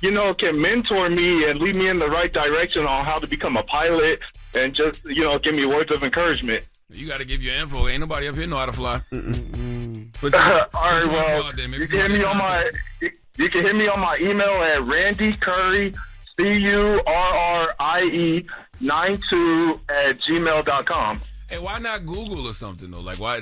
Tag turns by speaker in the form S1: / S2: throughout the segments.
S1: can mentor me and lead me in the right direction on how to become a pilot and just, give me words of encouragement.
S2: You got to give your info. Ain't nobody up here know how to fly.
S1: All right, well, you can hit me on my email at Randy Curry, CURRIE92@gmail.com.
S2: Hey, why not Google or something though? Like, why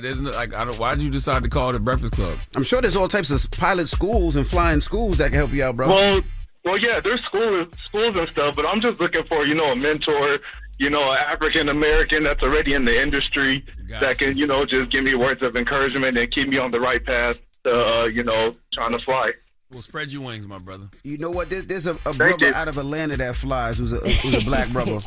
S2: why did you decide to call it the Breakfast Club?
S3: I'm sure there's all types of pilot schools and flying schools that can help you out, bro.
S1: Well, yeah, there's schools and stuff, but I'm just looking for, a mentor, an African American that's already in the industry that can, just give me words of encouragement and keep me on the right path to, trying to fly.
S2: Well, spread your wings, my brother.
S3: You know what? There's a brother out of Atlanta that flies who's a black brother.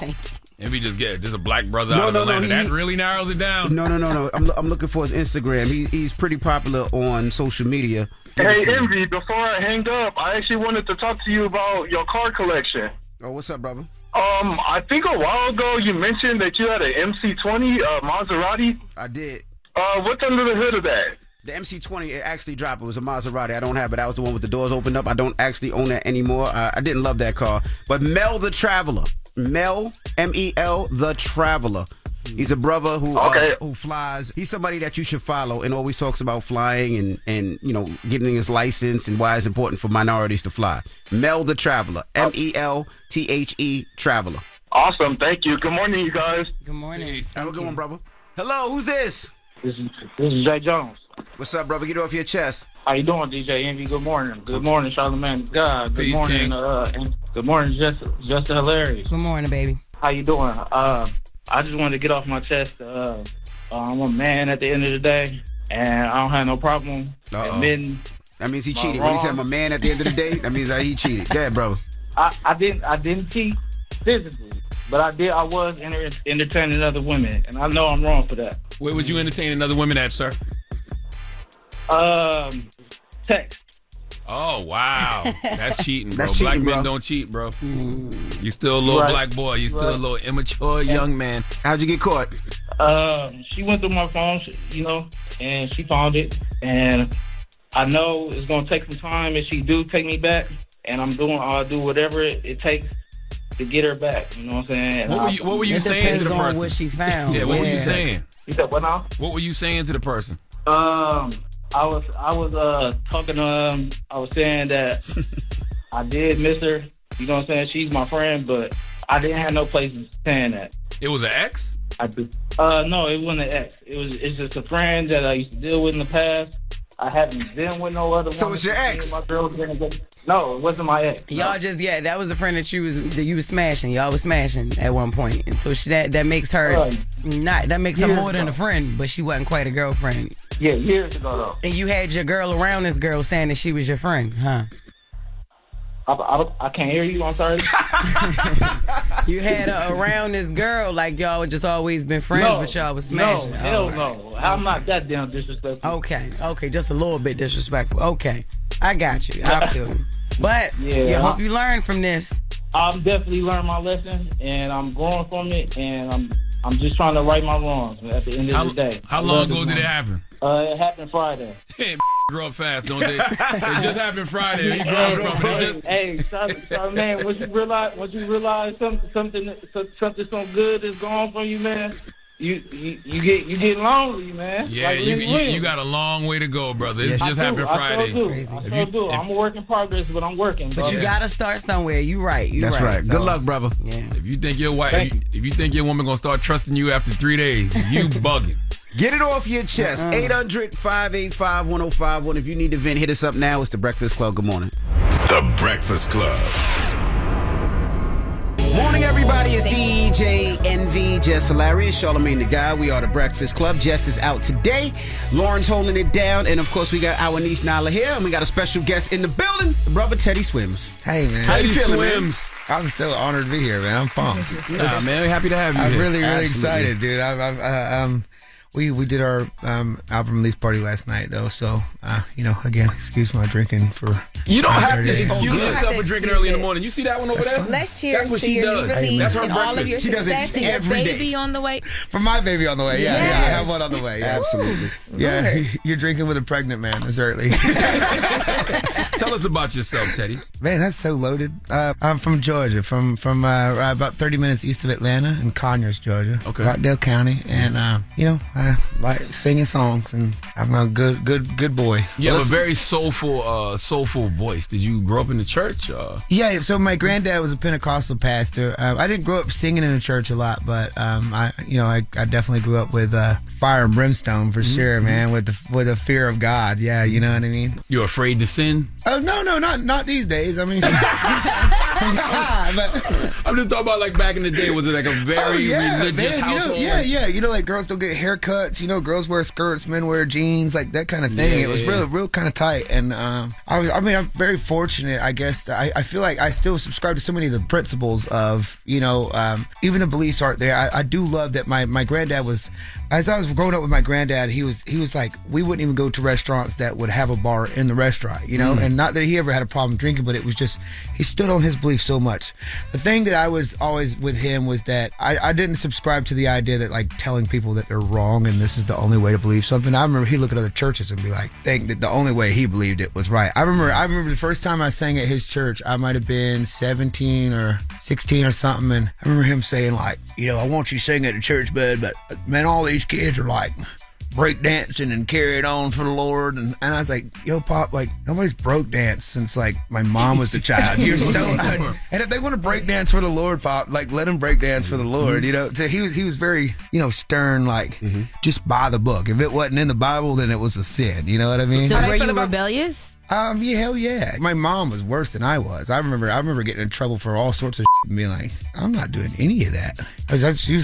S2: And we just get there's a black brother out of Atlanta. That really narrows it down.
S3: No. I'm looking for his Instagram. He's pretty popular on social media.
S1: Hey, Envy, before I hang up, I actually wanted to talk to you about your car collection.
S3: Oh, what's up, brother?
S1: I think a while ago you mentioned that you had an MC20 Maserati.
S3: I did.
S1: What's under the hood of that?
S3: The MC20, it actually dropped. It was a Maserati. I don't have it. That was the one with the doors opened up. I don't actually own that anymore. I didn't love that car. But Mel the Traveler. Mel, M-E-L, the Traveler. He's a brother who flies. He's somebody that you should follow and always talks about flying and getting his license and why it's important for minorities to fly. Mel the Traveler. M-E-L-T-H-E Traveler.
S1: Awesome. Thank you. Good morning, you guys.
S4: Good morning.
S3: Have a good one, brother. Hello, who's this?
S5: This is Jay Jones.
S3: What's up, brother? Get off your chest.
S5: How you doing, DJ Envy? Good morning. Good morning, Charlamagne. God. Good
S2: Peace,
S5: morning,
S2: King.
S5: and good morning, Jess Hilarious.
S4: Good morning, baby.
S5: How you doing? I just wanted to get off my chest. I'm a man at the end of the day, and I don't have no problem admitting.
S3: That means he cheated. When he said I'm a man at the end of the day, that means that he cheated. Go ahead, brother.
S5: I didn't cheat physically, but I was entertaining other women, and I know I'm wrong for that.
S2: Where was you entertaining other women at, sir?
S5: Text.
S2: Oh, wow. That's cheating, bro.
S3: That's cheating,
S2: Black men
S3: bro.
S2: don't cheat, bro. You still a little black boy. You still a little immature young man.
S3: How'd you get caught?
S5: She went through my phone, and she found it. And I know it's going to take some time if she do take me back. And I'll do whatever it takes to get her back. You know what I'm saying?
S2: What were you saying to the person?
S4: What she found.
S2: Yeah, what were you saying?
S5: You said what now?
S2: What were you saying to the person?
S5: I was talking to I was saying that I did miss her. You know what I'm saying? She's my friend, but I didn't have no place saying that.
S2: It was an ex?
S5: I do. No, it wasn't an ex. It's just a friend that I used to deal with in the past. I haven't been with no other one.
S3: So it's your ex?
S5: No, it wasn't my ex.
S4: Y'all that was a friend that you was smashing. Y'all was smashing at one point. And so that makes her that makes her more than a friend, but she wasn't quite a girlfriend.
S5: Yeah, years ago though.
S4: And you had your girl around this girl saying that she was your friend, huh?
S5: I can't hear you. I'm sorry.
S4: You had her around this girl like y'all just always been friends, but y'all was smashing.
S5: No, hell no. I'm not that damn disrespectful.
S4: Okay, just a little bit disrespectful. Okay, I got you. I feel you. But I hope you learn from this.
S5: I'm definitely learned my lesson, and I'm growing from it, and I'm just trying to right my wrongs at the end of the day.
S2: How long ago did it happen?
S5: It happened Friday.
S2: Grow up fast, don't they? It just happened Friday. He growing from it.
S5: Hey, man, once you realize something so good is gone from you, man, you get lonely, man.
S2: Yeah,
S5: like
S2: you got a long way to go, brother. It just happened Friday.
S5: I do. I'm a work in progress, but I'm working.
S4: But you gotta start somewhere. You right.
S3: That's right. Good luck, brother.
S4: Yeah.
S2: If you think your wife, if you think your woman gonna start trusting you after 3 days, you bugging.
S3: Get it off your chest. 800-585-1051. If you need to vent, hit us up now. It's The Breakfast Club. Good morning.
S6: The Breakfast Club.
S3: Morning, everybody. It's DJ Envy, Jess Hilarious, Charlamagne the Guy. We are The Breakfast Club. Jess is out today. Lauren's holding it down. And, of course, we got our niece Nala here. And we got a special guest in the building, brother Teddy Swims.
S7: Hey, man.
S2: How you feeling, Swims? man?
S7: I'm so honored to be here, man. I'm pumped.
S2: Nah, man. We're happy to have you
S7: I'm
S2: here.
S7: really
S3: Absolutely.
S7: excited, dude. We did our album release party last night, though. So, again, excuse my drinking for.
S2: You don't have to
S7: 9:30.
S2: excuse yourself for drinking early in the morning. You see that one over there?
S8: Let's cheers
S2: That's what
S8: to
S2: she
S8: your
S2: does.
S8: new release
S2: That's her
S8: and all of
S2: breakfast.
S8: your
S3: She does it
S8: success and your
S3: every day.
S8: baby on the way.
S7: For my baby on the way, yeah,
S8: Yes.
S7: I have one on the way. Yeah.
S3: Absolutely.
S7: Yeah, you're drinking with a pregnant man. It's early.
S2: Tell us about yourself, Teddy.
S7: Man, that's so loaded. I'm from Georgia, from about 30 minutes east of Atlanta in Conyers, Georgia, Rockdale County, and I like singing songs, and I'm a good boy.
S2: You have a very soulful voice. Did you grow up in the church?
S7: Yeah, so my granddad was a Pentecostal pastor. I didn't grow up singing in the church a lot, but I definitely grew up with fire and brimstone for sure, man. With the fear of God. Yeah, you know what I mean.
S2: You're afraid to sin?
S7: Oh no, not these days. I mean, but,
S2: I'm just talking about like back in the day. Was it like a very religious household?
S7: Like girls don't get haircuts. Girls wear skirts, men wear jeans, like that kind of thing. It was real kind of tight. And I'm very fortunate. I guess I feel like I still subscribe to so many of the principles of even the beliefs aren't there. I do love that my granddad was. As I was growing up with my granddad, he was like, we wouldn't even go to restaurants that would have a bar in the restaurant, and not that he ever had a problem drinking, but it was just, he stood on his belief so much. The thing that I was always with him was that I didn't subscribe to the idea that like telling people that they're wrong and this is the only way to believe something. I remember he'd look at other churches and be like, think that the only way he believed it was right. I remember the first time I sang at his church, I might have been 17 or 16 or something, and I remember him saying like, I want you to sing at the church, bud, but man, all these kids are like break dancing and carrying on for the Lord, and I was like, yo, Pop, like nobody's broke danced since like my mom was a child. You're so and if they want to break dance for the Lord, Pop, like let them break dance for the Lord. So he was very stern, like just by the book. If it wasn't in the Bible, then it was a sin. You know what I mean?
S8: So were you rebellious?
S7: Yeah, hell yeah. My mom was worse than I was. I remember getting in trouble for all sorts of shit and being like, I'm not doing any of that. She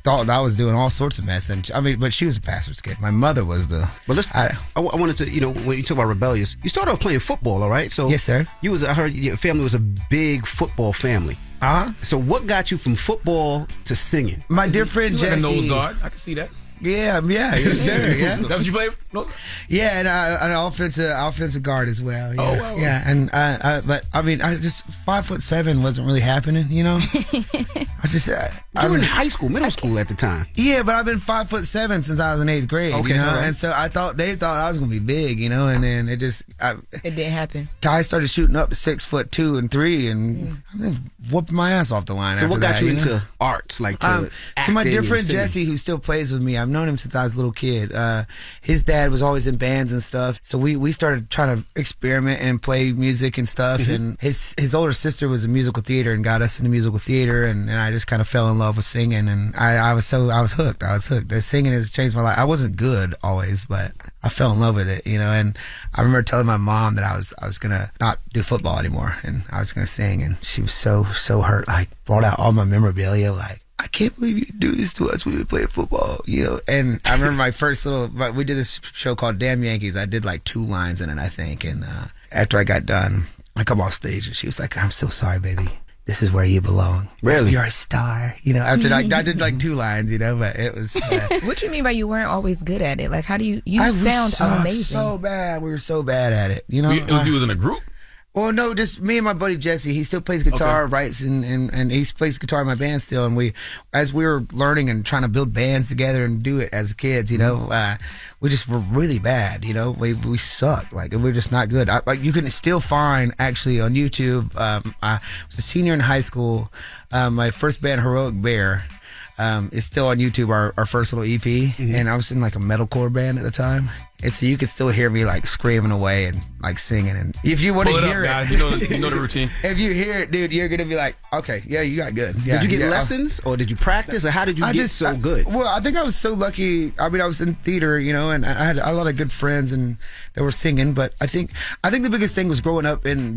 S7: thought I was doing all sorts of mess. And but she was a pastor's kid. My mother was the.
S3: But I wanted to, when you talk about rebellious, you started off playing football, all right? So
S7: yes, sir.
S3: I heard your family was a big football family. So what got you from football to singing?
S7: My dear friend Jesse.
S2: Like a nose guard. I can see that.
S7: Yeah, yes, sir. Yeah.
S2: That's what you play? No?
S7: Yeah, and an offensive guard as well. Yeah.
S2: Oh, wow.
S7: Yeah, and but I just 5'7" wasn't really happening. You know.
S3: You were in high school, middle school at the time.
S7: Yeah, but I've been 5'7" since I was in 8th grade.
S3: Okay, right.
S7: And so they thought I was gonna be big, and then it
S8: didn't happen.
S7: Guys started shooting up to 6'2" and 3, and I then whooped my ass off the line.
S3: So what got you into arts, like to
S7: so my dear friend
S3: singing?
S7: Jesse, who still plays with me, I've known him since I was a little kid. His dad was always in bands and stuff, so we started trying to experiment and play music and stuff. And his older sister was in musical theater and got us into musical theater, and I just kind of fell in love with singing, and I was hooked. The singing has changed my life. I wasn't good always, but I fell in love with it, and I remember telling my mom that I was gonna not do football anymore and I was gonna sing, and she was so hurt, like brought out all my memorabilia, like, I can't believe you do this to us when we play football, And I remember my first we did this show called Damn Yankees. I did like 2 lines in it, I think. And after I got done, I come off stage and she was like, I'm so sorry, baby. This is where you belong.
S3: Really?
S7: You're a star. After I did like 2 lines, but it was.
S8: What you mean by you weren't always good at it? Like, how do you sound amazing?
S7: So bad. We were so bad at it.
S2: You was in a group?
S7: Well, no, just me and my buddy Jesse. He still plays guitar, writes, and he plays guitar in my band still. And as we were learning and trying to build bands together and do it as kids, we just were really bad. We sucked. Like, we're just not good. You can still find actually on YouTube. I was a senior in high school. My first band, Heroic Bear, is still on YouTube. Our first little EP, and I was in like a metalcore band at the time. And so you could still hear me like screaming away and like singing. And if you want to hear it,
S2: guys, you know the routine.
S7: If you hear it, dude, you're gonna be like, okay, yeah, you got good. Yeah,
S3: did you get lessons, or did you practice, or how did you get so good?
S7: Well, I think I was so lucky. I mean, I was in theater, and I had a lot of good friends and that were singing. But I think the biggest thing was growing up in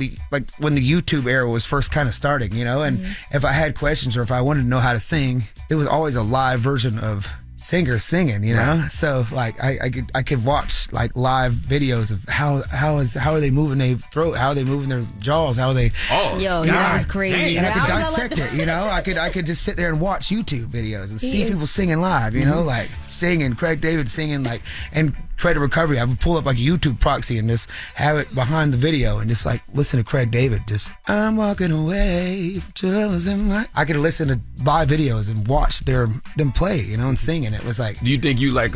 S7: when the YouTube era was first kind of starting, And if I had questions or if I wanted to know how to sing, there was always a live version of singers singing, you know. So like I could watch like live videos of how are they moving their throat, how are they moving their jaws, how are they.
S9: That was crazy.
S7: And I could dissect it, you know. I could just sit there and watch YouTube videos and see people singing live, you know, like singing, Craig David singing, like, and Credit Recovery. I would pull up like a YouTube proxy and just have it behind the video and just like listen to Craig David. Just I'm walking away from troubles in my. I could listen to live videos and watch them play, you know, and sing. And it was like.
S2: Do you think you like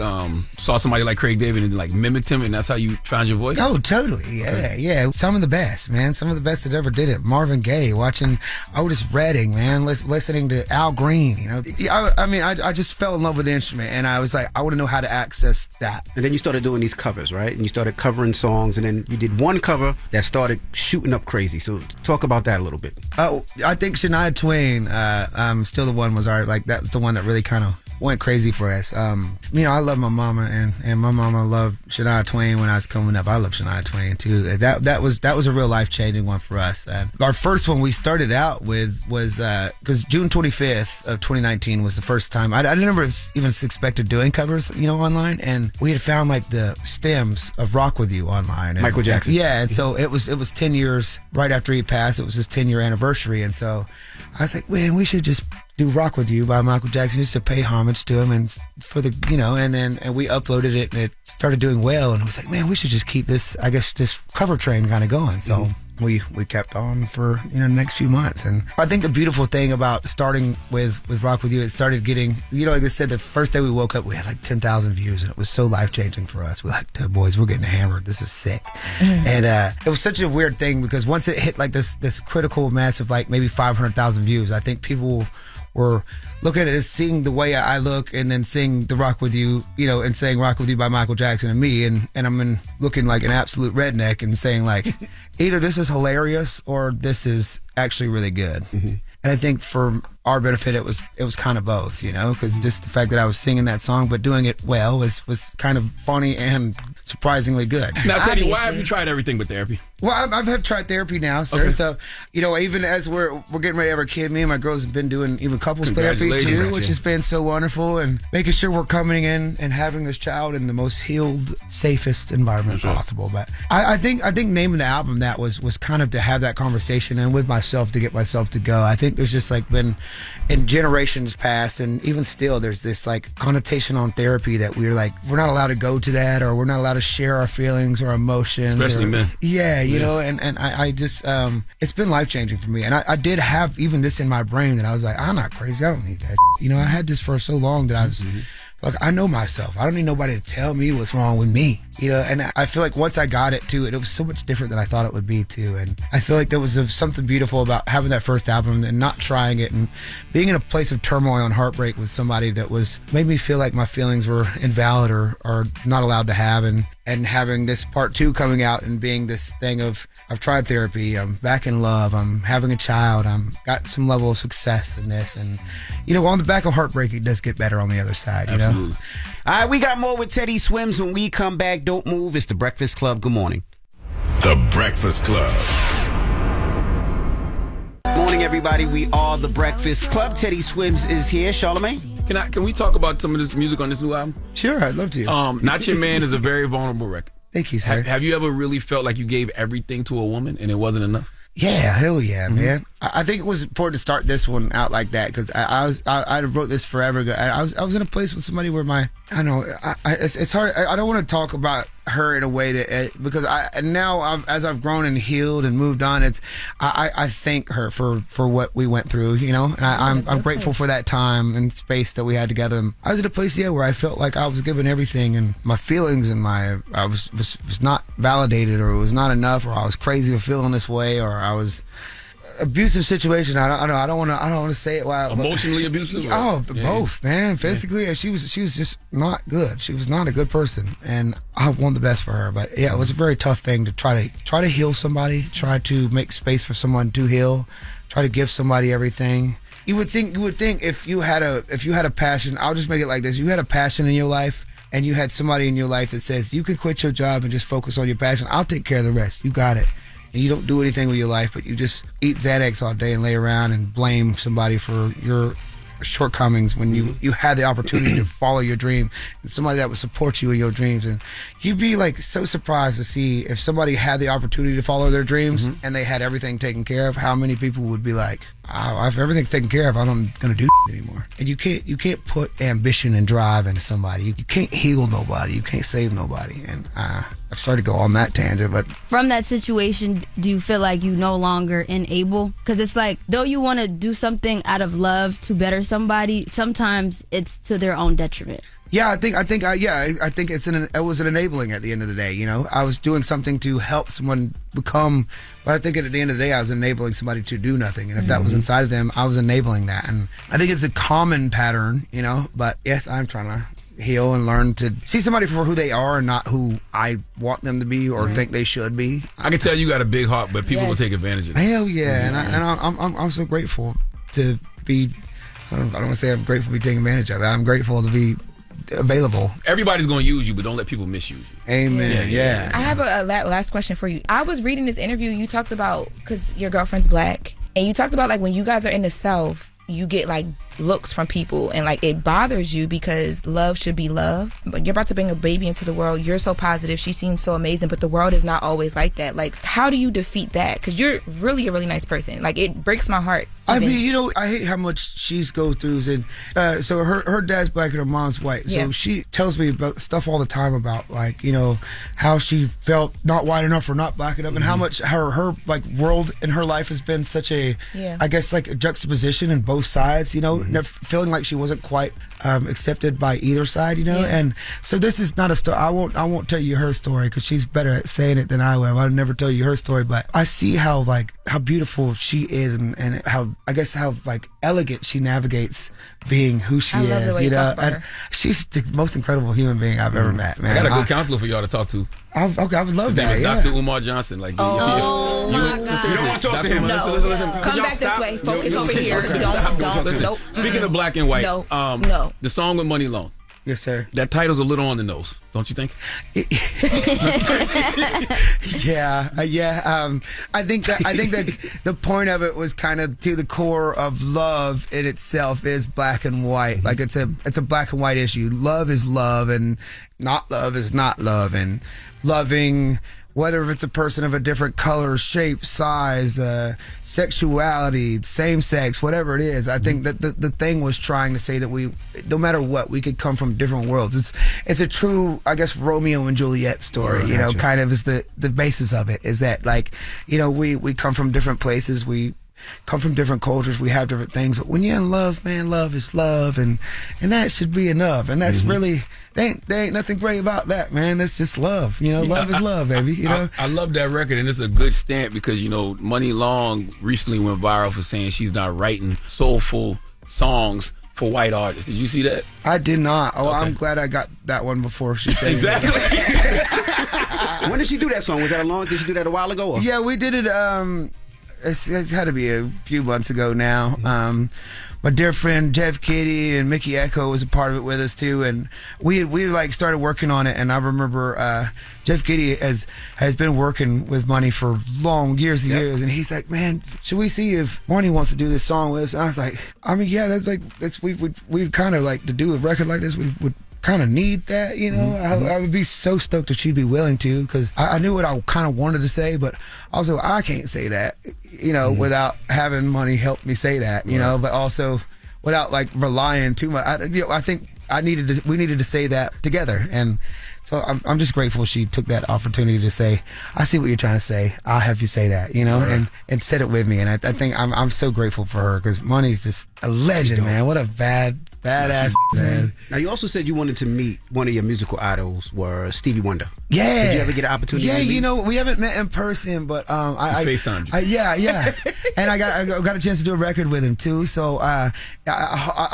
S2: saw somebody like Craig David and like mimicked him, and that's how you found your voice?
S7: Oh, totally. Yeah. Some of the best, man. Some of the best that ever did it. Marvin Gaye, watching Otis Redding, man. Listening to Al Green, you know. I just fell in love with the instrument, and I was like, I want to know how to access that.
S3: And then you started doing these covers, right? And you started covering songs, and then you did one cover that started shooting up crazy. So talk about that a little bit.
S7: Oh, I think Shania Twain, Still the One was that's the one that really kind of went crazy for us. You know, I love my mama, and my mama loved Shania Twain when I was coming up. I love Shania Twain too. That was a real life-changing one for us. Our first one we started out with was because June 25th of 2019 was the first time. I never even suspected doing covers, you know, online, and we had found like the stems of Rock With You online.
S3: Michael Jackson.
S7: Yeah, and so it was 10 years right after he passed. It was his 10-year anniversary, and so I was like, man, we should just do Rock With You by Michael Jackson just to pay homage to him, and for the, you know, and we uploaded it and it started doing well, and it was like, man, we should just keep this, I guess, this cover train kind of going. So we kept on for, you know, the next few months. And I think the beautiful thing about starting with Rock With You, it started getting, you know, like I said, the first day we woke up, we had like 10,000 views, and it was so life-changing for us. We're like, boys, we're getting hammered. This is sick. And it was such a weird thing because once it hit like this critical mass of like maybe 500,000 views, I think people were looking at it as seeing the way I look, and then seeing the Rock With You, you know, and saying Rock With You by Michael Jackson and me, and I'm looking like an absolute redneck and saying like, either this is hilarious or this is actually really good. And I think for our benefit, it was kind of both, you know, because just the fact that I was singing that song but doing it well was kind of funny and surprisingly good.
S2: Now, Teddy, why have you tried everything but therapy?
S7: Well, I've tried therapy now, sir. Okay. So, you know, even as we're getting ready to have a kid, me and my girls have been doing even couples therapy too, which has been so wonderful, and making sure we're coming in and having this child in the most healed, safest environment possible. But I think naming the album that was kind of to have that conversation and with myself, to get myself to go. I think there's just like been in generations past, and even still, there's this like connotation on therapy that we're not allowed to go to that, or we're not allowed to share our feelings or emotions,
S2: especially men.
S7: Yeah, you know, and I just it's been life-changing for me. And I did have even this in my brain that I was like, I'm not crazy, I don't need that. You know, I had this for so long that I was like, I know myself. I don't need nobody to tell me what's wrong with me. You know, and I feel like once I got it to it was so much different than I thought it would be too. And I feel like there was something beautiful about having that first album and not trying it, and being in a place of turmoil and heartbreak with somebody that made me feel like my feelings were invalid or not allowed to have, and having this part 2 coming out and being this thing of, I've tried therapy, I'm back in love, I'm having a child, I'm got some level of success in this, and you know, on the back of heartbreak, it does get better on the other side. You know.
S3: All right, we got more with Teddy Swims when we come back. Don't move. It's The Breakfast Club. Good morning.
S6: The Breakfast Club.
S3: Morning, everybody. We are The Breakfast Club. Teddy Swims is here. Charlamagne?
S2: Can we talk about some of this music on this new album?
S7: Sure, I'd love to.
S2: Not Your Man is a very vulnerable record.
S7: Thank you, sir.
S2: Have you ever really felt like you gave everything to a woman and it wasn't enough?
S7: Yeah, hell yeah, man. I think it was important to start this one out like that, because I wrote this forever ago. I was in a place with somebody where it's hard. I don't want to talk about her in a way that, because as I've grown and healed and moved on, I thank her for what we went through, you know, and I'm grateful for that time and space that we had together. And I was at a place, where I felt like I was given everything, and my feelings and I was not validated, or it was not enough, or I was crazy for feeling this way, or I was abusive situation. I don't want to say it.
S2: Emotionally abusive?
S7: Both, man. Physically, she was just not good. She was not a good person, and I want the best for her. But yeah, it was a very tough thing to try to heal somebody, try to make space for someone to heal, try to give somebody everything. You would think if you had a passion. I'll just make it like this: you had a passion in your life, and you had somebody in your life that says you can quit your job and just focus on your passion. I'll take care of the rest. You got it. And you don't do anything with your life, but you just eat Xanax all day and lay around and blame somebody for your shortcomings when you had the opportunity to follow your dream and somebody that would support you in your dreams. And you'd be like so surprised to see if somebody had the opportunity to follow their dreams and they had everything taken care of, how many people would be like, oh, if everything's taken care of, I'm not going to do anymore. And you can't put ambition and drive into somebody. You can't heal nobody. You can't save nobody. And I've started to go on that tangent, but
S9: from that situation, do you feel like you no longer enable? Because it's like, though you want to do something out of love to better somebody, sometimes it's to their own detriment.
S7: Yeah, I think it was an enabling at the end of the day. You know, I was doing something to help someone become, but I think at the end of the day, I was enabling somebody to do nothing. And if that was inside of them, I was enabling that. And I think it's a common pattern, you know, but yes, I'm trying to heal and learn to see somebody for who they are and not who I want them to be or think they should be.
S2: I can tell you got a big heart, but people will take advantage of it.
S7: Hell yeah. And I'm so grateful to be, I don't want to say I'm grateful to be taken advantage of. I'm grateful to be available.
S2: Everybody's going to use you, but don't let people misuse you.
S7: Amen. Yeah.
S8: I have a last question for you. I was reading this interview. You talked about, because your girlfriend's black, and you talked about like when you guys are in the South, you get like looks from people and like it bothers you because love should be love. But you're about to bring a baby into the world. You're so positive. She seems so amazing, but the world is not always like that. Like, how do you defeat that? Because you're really a really nice person. Like, it breaks my heart.
S7: I mean, you know, I hate how much she's go through. And so her dad's black and her mom's white. So she tells me about stuff all the time about, like, you know, how she felt not white enough or not black enough, and how much her like world in her life has been such a, I guess, like a juxtaposition in both sides. You know, feeling like she wasn't quite accepted by either side. You know, and so this is not a story. I won't tell you her story because she's better at saying it than I will. I'll never tell you her story, but I see how beautiful she is and how, I guess, how like elegant she navigates being who she is, you know. And she's the most incredible human being I've ever met, man.
S2: I got a good counselor for y'all to talk to.
S7: I would love that.
S2: Dr. Umar Johnson, like,
S8: oh my God!
S3: You don't want to talk to him.
S8: No. Come back this way. Focus over here. Don't. Nope.
S2: Speaking of black and white,
S8: no.
S2: The song with Money Long.
S7: Yes, sir.
S2: That title's a little on the nose, don't you think?
S7: Yeah. I think that the point of it was kind of to the core of love in itself is black and white. Like it's a black and white issue. Love is love, and not love is not love. And loving, whether it's a person of a different color, shape, size, sexuality, same sex, whatever it is, I think that the thing was trying to say that we, no matter what, we could come from different worlds. It's a true, I guess, Romeo and Juliet story, you know, kind of is the basis of it, is that, like, you know, we come from different places, we come from different cultures, we have different things, but when you're in love, man, love is love, and that should be enough. And that's really, there ain't nothing great about that, man. That's just love, you know. Love is love, baby, you know.
S2: I love that record, and it's a good stamp because, you know, Money Long recently went viral for saying she's not writing soulful songs for white artists. Did you see that?
S7: I did not. Oh, okay. I'm glad I got that one before she said
S2: exactly.
S3: When did she do that song? Was that did she do that a while ago? Or?
S7: Yeah, we did it. It's had to be a few months ago now. My dear friend Jeff Kitty and Mickey Echo was a part of it with us too, and we like started working on it. And I remember Jeff Kitty has been working with Money for long years and years, and he's like, "Man, should we see if Money wants to do this song with us?" And I was like, "I mean, yeah, we'd kind of like to do a record like this. We would kind of need that, you know." I would be so stoked if she'd be willing to, because I knew what I kind of wanted to say, but also I can't say that, you know, without having Money help me say that, you know, but also without like relying too much. I think we needed to say that together, and so I'm just grateful she took that opportunity to say, "I see what you're trying to say. I'll have you say that," you know, and said it with me. And I think I'm so grateful for her, because Money's just a legend, man. What a badass man.
S3: Now, you also said you wanted to meet one of your musical idols, were Stevie Wonder.
S7: Yeah.
S3: Did you ever get an opportunity?
S7: Yeah,
S3: to meet?
S7: you know, we haven't met in person, but I
S2: FaceTimed you.
S7: Yeah. And I got a chance to do a record with him too. So I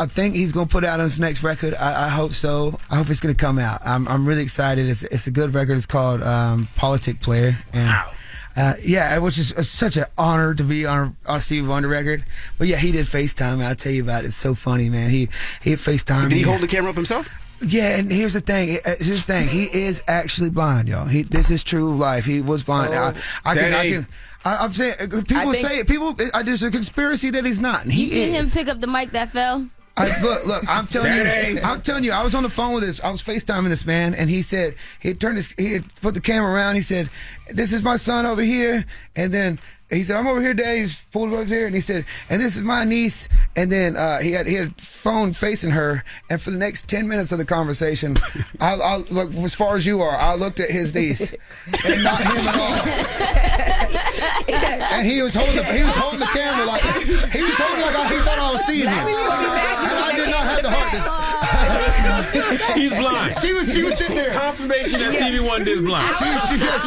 S7: think he's gonna put out his next record. I hope so. I hope it's gonna come out. I'm really excited. It's a good record. It's called Politic Player. And
S2: wow.
S7: Which is such an honor to be on a Stevie Wonder record. But yeah, he did FaceTime. I'll tell you about it. It's so funny, man. He FaceTime.
S3: Did he hold the camera up himself?
S7: Yeah, and here's the thing. He is actually blind, y'all. This is true life. He was blind. I'm saying, people say it. There's a conspiracy that he's not, and he
S9: is. You seen him pick up the mic that fell?
S7: Look, I'm telling you, I was on the phone with I was FaceTiming this man, and he said, he had put the camera around, he said, this is my son over here, and then he said, I'm over here, Dad. He's pulled over here, and he said, and this is my niece. And then he had phone facing her, and for the next 10 minutes of the conversation, I look as far as you are. I looked at his niece, and not him at all. And he was holding the camera like he thought I was seeing him, and I did not have the heart to.
S2: He's blind.
S7: She was sitting there.
S2: Confirmation that Stevie Wonder is blind.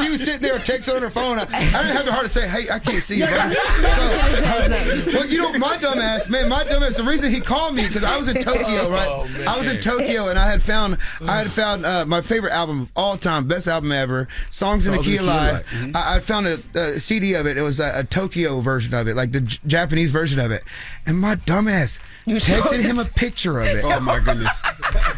S7: She was sitting there, texting on her phone. I didn't have the heart to say, hey, I can't see you, bro. Well, you know, my dumb ass, the reason he called me, because I was in Tokyo, right? I was in Tokyo, and I had found my favorite album of all time, best album ever, Songs in the Key of Life. Mm-hmm. I found a CD of it. It was a Tokyo version of it, like the Japanese version of it. And my dumb ass texted him a picture of it.
S3: Oh my goodness.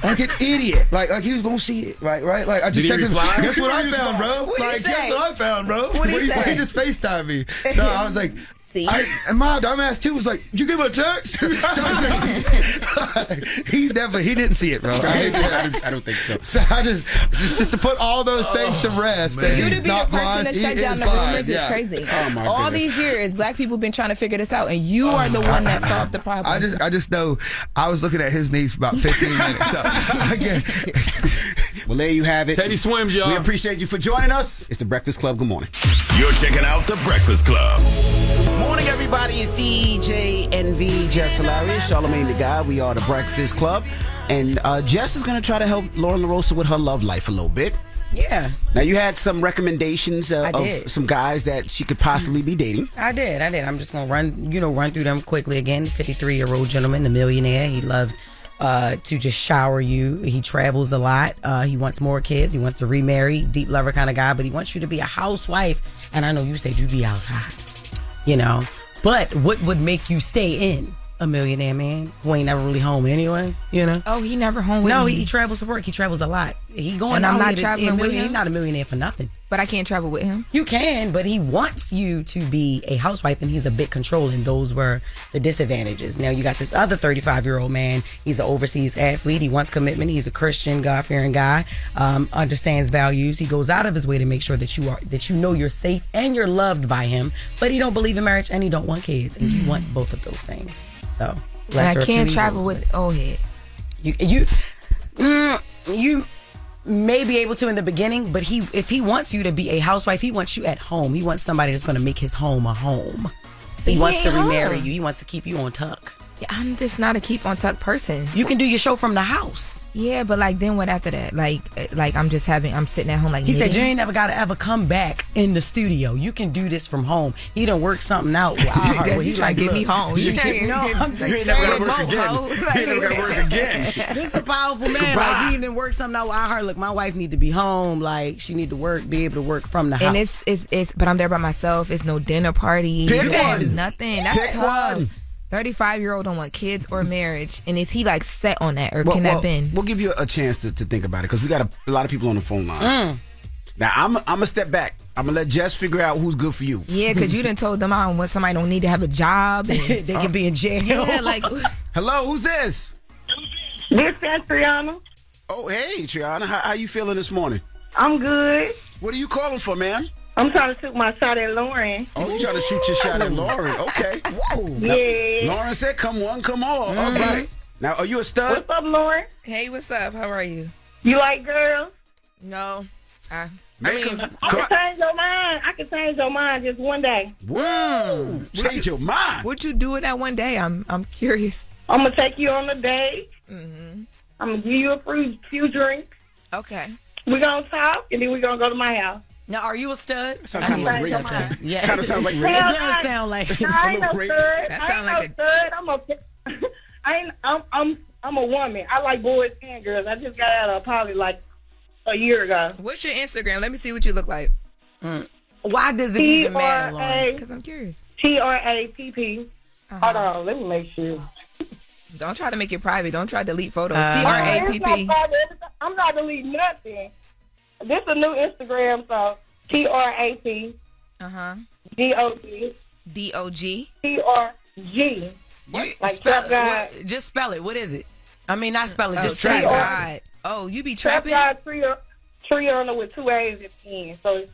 S7: Like an idiot. Like he was gonna see it, right? Like I just texted him, guess what I found, bro? Guess what I found, bro?
S8: What did he say?
S7: He just FaceTimed me. So I was like, and my dumbass too was like, did you give him a text? He didn't see it, bro.
S3: I don't think so.
S7: So I just to put all those things to rest. That
S8: You
S7: he's
S8: to be
S7: not
S8: the person
S7: blind,
S8: to
S7: he
S8: shut down
S7: is
S8: the
S7: blind.
S8: rumors is crazy.
S3: Oh my
S8: All
S3: goodness.
S8: these years, black people been trying to figure this out, and you are the one that solved the problem.
S7: I just know I was looking at his niece for about 15 minutes. So
S3: well, there you have it.
S2: Teddy swims, y'all.
S3: We appreciate you for joining us. It's the Breakfast Club. Good morning.
S6: You're checking out the Breakfast Club.
S3: Morning, everybody. It's DJ NV, Jess Hilarious, Charlamagne the Guy. We are the Breakfast Club. And Jess is going to try to help Lauren LaRosa with her love life a little bit.
S4: Yeah.
S3: Now, you had some recommendations of some guys that she could possibly be dating.
S4: I did. I'm just going to run through them quickly again. 53-year-old gentleman, a millionaire. He loves to just shower you. He travels a lot. He wants more kids. He wants to remarry. Deep lover kind of guy, but he wants you to be a housewife. And I know you said you'd be outside, you know. But what would make you stay in? A millionaire man who ain't never really home anyway, you know?
S8: Oh, he never home with me?
S4: No, he travels to work. He travels a lot. He going
S8: and
S4: out
S8: I'm not
S4: here
S8: traveling with him?
S4: He's not a millionaire for nothing.
S8: But I can't travel with him?
S4: You can, but he wants you to be a housewife, and he's a bit controlling. Those were the disadvantages. Now you got this other 35-year-old man. He's an overseas athlete. He wants commitment. He's a Christian, God-fearing guy. Understands values. He goes out of his way to make sure that you know you're safe and you're loved by him. But he don't believe in marriage, and he don't want kids, and you want both of those things. So
S8: I can't travel with old head.
S4: You may be able to in the beginning, but if he wants you to be a housewife, he wants you at home. He wants somebody that's going to make his home a home. He wants to remarry you. He wants to keep you on tuck.
S8: Yeah, I'm just not a keep on tuck person.
S4: You can do your show from the house.
S8: Yeah, but like then what after that? Like I'm sitting at home like
S4: he
S8: knitting.
S4: said you ain't never got to ever come back in the studio. You can do this from home. He done work something out.
S8: He trying to get me home.
S4: No, I'm just saying.
S3: You ain't never got to work again. You ain't never got to work again.
S4: This is a powerful man. Like he done work something out with iHeart. Look, my wife need to be home. Like she need to work, be able to work from the house.
S8: And it's but I'm there by myself. It's no dinner party. There's nothing. That's tough. 35-year-old don't want kids or marriage, and is he like set on that, or can that been?
S3: We'll give you a chance to think about it because we got a lot of people on the phone line. Now I'm gonna step back. I'm gonna let Jess figure out who's good for you.
S8: Yeah, because you done told them I don't want somebody don't need to have a job. And
S4: they can be in jail.
S8: Yeah, like.
S3: Hello, who's this?
S10: This is Triana.
S3: Oh, hey, Triana. How you feeling this morning?
S10: I'm good.
S3: What are you calling for, man?
S10: I'm trying to shoot my shot at Lauren.
S3: Oh, you trying to shoot your shot at Lauren? Okay. Whoa.
S10: Yeah.
S3: Lauren said, "Come on, come on." All right. Now, are you a stud?
S10: What's up, Lauren?
S8: Hey, what's up? How are you?
S10: You like girls?
S8: No.
S10: I can change your mind. I can change your mind just one day.
S3: Whoa. Change your mind.
S8: What you do in that one day? I'm curious.
S10: I'm gonna take you on a date. I'm gonna give you a few drinks.
S8: Okay.
S10: We're gonna talk, and then we're gonna go to my house.
S4: Now, are you a stud?
S3: Sounds kind of like rape.
S4: Yeah.
S3: Kind of sounds like rape.
S4: It does sound like
S10: I ain't no stud.
S8: That sound like
S10: a stud. I'm a woman. I like boys and girls. I just got out of probably like a year ago.
S8: What's your Instagram? Let me see what you look like.
S4: Why does it even matter, Lauren?
S8: Because I'm curious.
S10: TRAPP. Hold on, let me make sure.
S8: Don't try to make it private. Don't try to delete photos. TRAPP.
S10: I'm not deleting nothing. This is a new Instagram, so TRAP.
S8: DOG.
S10: TRG.
S4: Like
S10: Trap God.
S4: Just spell it. What is it? I mean, not spell it. Just
S8: Trap
S4: say it.
S8: God. Oh, you be
S10: Trap
S8: trapping?
S10: God Triana with 2 A's at the end. So it's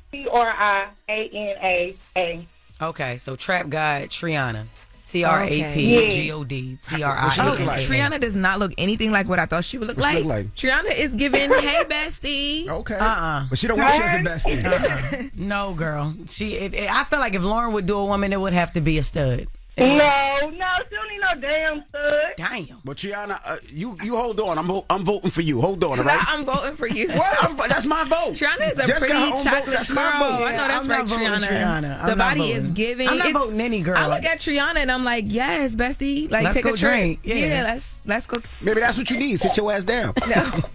S10: TRIANAA.
S4: Okay, so Trap God Triana. TRAPGOD
S8: Triana does not look anything like what I thought she would look
S3: What she
S8: like.
S3: look like?
S8: Triana is giving, hey, bestie.
S3: Okay.
S4: But
S3: she don't want you as a bestie.
S4: No, girl. I feel like if Lauren would do a woman, it would have to be a stud.
S10: No, she don't need no damn stud.
S4: Damn.
S3: But Triana, you hold on. I'm voting for you. Hold on, all right?
S8: I'm voting for you.
S3: Well, that's my vote.
S8: Triana is a
S3: Jess
S8: pretty
S3: got her own
S8: chocolate
S3: vote. That's
S8: girl.
S3: my vote.
S8: I know that's
S4: I'm
S8: right,
S4: not voting
S8: Triana.
S4: I'm
S8: The
S4: not
S8: body
S4: voting.
S8: is giving.
S4: I'm not voting any girl.
S8: I look at Triana and I'm like, yes, bestie. Like,
S4: Let's
S8: take
S4: go
S8: a trip.
S4: drink. Yeah.
S8: Let's go.
S3: Maybe that's what you need. Sit your ass down.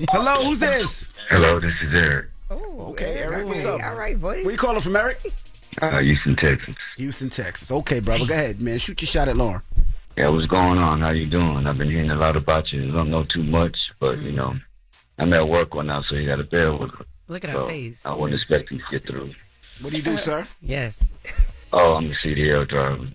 S3: Hello, who's this?
S11: Hello, this is Eric.
S3: Okay, Eric, what's up?
S8: All right, boy.
S3: Where you calling from, Eric?
S11: Houston, Texas.
S3: Houston, Texas. Okay, brother, go ahead, man. Shoot your shot at Lauren.
S11: Yeah, what's going on? How you doing? I've been hearing a lot about you. I don't know too much, but, you know, I'm at work right now, so you got to bear with her.
S4: Look at her face.
S11: I wouldn't expect you to get through.
S3: What do you do, sir?
S4: Yes.
S11: Oh, I'm a CDL driver.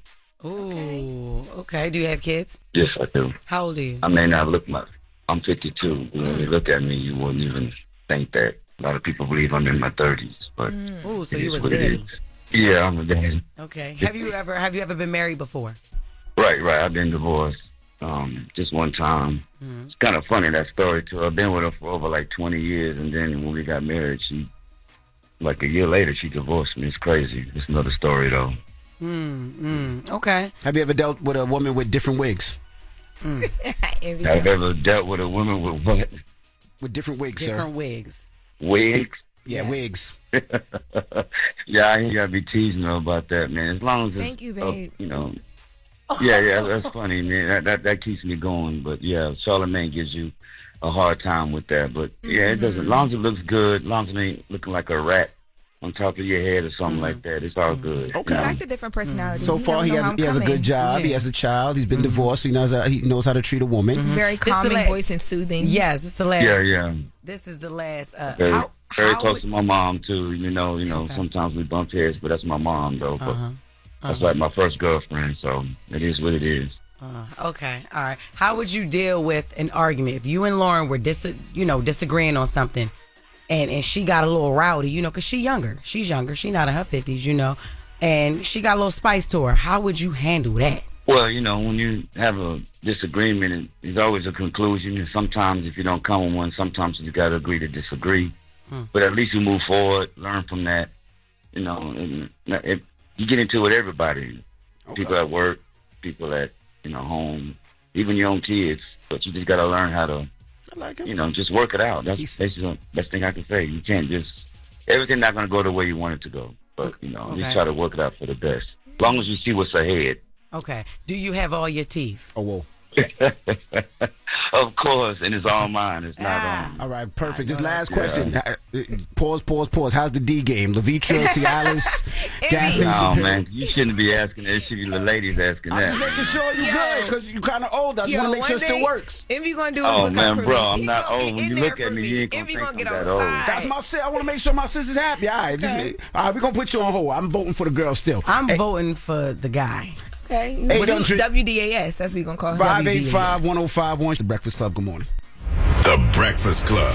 S4: Ooh, okay. Do you have kids?
S11: Yes, I do.
S4: How old are you?
S11: I may not look much. I'm 52. When you look at me, you wouldn't even think that. A lot of people believe I'm in my 30s, but
S4: Ooh, so
S11: it
S4: you
S11: is
S4: was
S11: what it
S4: daddy.
S11: is. Yeah, I'm a daddy.
S4: Okay. Have you ever been married before?
S11: Right. I've been divorced just one time. It's kind of funny, that story, too. I've been with her for over like 20 years, and then when we got married, like a year later, she divorced me. It's crazy. It's another story, though.
S4: Okay.
S3: Have you ever dealt with a woman with different wigs?
S11: I've ever dealt with a woman with what?
S3: With different wigs, sir.
S4: Different wigs.
S11: Wigs?
S3: Yeah, wigs.
S11: Yeah, I ain't got to be teasing her about that, man. As long as it's,
S8: Thank you, babe.
S11: you know. Yeah, that's funny, man. That keeps me going. But, yeah, Charlamagne gives you a hard time with that. But, yeah, it doesn't. As long as it looks good, as long as it ain't looking like a rat on top of your head or something like that, it's all good.
S3: Okay.
S8: I like the different personalities.
S3: So far, he has a good job. He has a child. He's been divorced. So he knows how to treat a woman.
S8: Very calming voice and soothing.
S4: Yes, it's the last.
S11: Yeah.
S4: This is the last.
S11: Very close to my mom, too. You know, sometimes we bump heads, but that's my mom, though. But that's like my first girlfriend, so it is what it is.
S4: Okay, all right. How would you deal with an argument if you and Lauren were disagreeing on something, and she got a little rowdy, because she's younger. She's not in her 50s, and she got a little spice to her. How would you handle that?
S11: Well, when you have a disagreement, there's always a conclusion, and sometimes if you don't come with one, sometimes you got to agree to disagree. But at least you move forward, learn from that. And if you get into it with everybody, people at work, people at home, even your own kids. But you just got to learn how to, just work it out. That's basically the best thing I can say. You can't everything's not going to go the way you want it to go. But, just try to work it out for the best. As long as you see what's ahead.
S4: Okay. Do you have all your teeth?
S3: Oh, whoa.
S11: Of course, and it's all mine. It's not on.
S3: All right, perfect. This last question. Pause. How's the D game? Levitra, Cialis, gas station.
S11: No, man, you shouldn't be asking that. It should be the ladies asking that.
S3: I'm just making sure you're good because you're kind of old. I just want to make sure it still works.
S8: If you gonna do it,
S11: oh man, bro, I'm not old. When you look at me, you ain't gonna think I'm that old.
S3: That's my sis. I want to make sure my sister's happy. All right, we're gonna put you on hold. I'm voting for the girl still.
S4: I'm voting for the guy.
S8: Okay. WDAS. That's what we're going to call him.
S3: 585-1051. The Breakfast Club. Good morning.
S6: The Breakfast Club.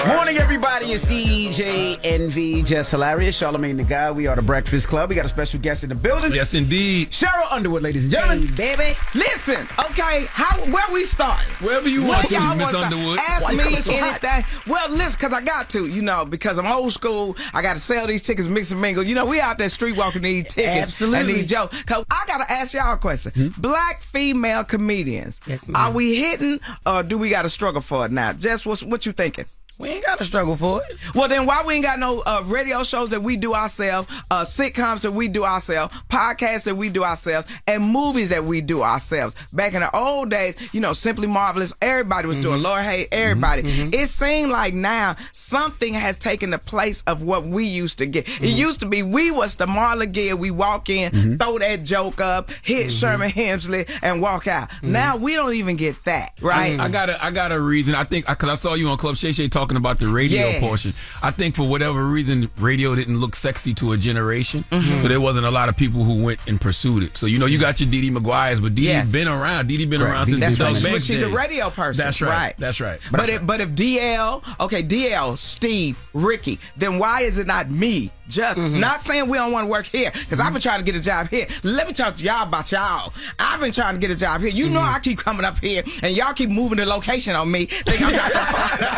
S3: Morning, everybody. It's DJ NV, Jess Hilarious, Charlamagne the Guy. We are the Breakfast Club. We got a special guest in the building.
S2: Yes, indeed.
S3: Sheryl Underwood, ladies and gentlemen.
S4: Hey, baby.
S12: Listen, okay, where we starting?
S2: Wherever you want to,
S12: y'all
S2: Miss
S12: wanna
S2: Underwood.
S12: Ask me anything. Well, listen, because I got to, because I'm old school. I got to sell these tickets, mix and mingle. We out there street walking these tickets.
S4: Absolutely.
S12: And these jokes. Because I got to ask y'all a question. Black female comedians.
S4: Yes, ma'am.
S12: Are we hitting or do we got to struggle for it now? Jess, what you thinking?
S4: We ain't got to struggle for it.
S12: Well, then why we ain't got no radio shows that we do ourselves, sitcoms that we do ourselves, podcasts that we do ourselves, and movies that we do ourselves? Back in the old days, Simply Marvelous, everybody was doing Laura Hay, everybody. It seemed like now something has taken the place of what we used to get. It used to be we was the Marla Gill. We walk in, throw that joke up, hit Sherman Hemsley, and walk out. Now we don't even get that, right?
S2: I got a reason. I think because I saw you on Club Shay Shay talking talking about the radio
S12: Yes.
S2: portion. I think for whatever reason, radio didn't look sexy to a generation,
S12: Mhm.
S2: so there wasn't a lot of people who went and pursued it. So you got your Dee Dee McGuire's, but Dee Dee's been around. Dee Dee been around since
S12: That's
S2: the
S12: right.
S2: Banks
S12: But she's a
S2: days.
S12: radio person.
S2: That's right. That's right.
S12: But if DL, Steve, Ricky, then why is it not me? Just not saying we don't want to work here, because I've been trying to get a job here. Let me talk to y'all about y'all. I've been trying to get a job here. You know I keep coming up here, and y'all keep moving the location on me. Think I'm not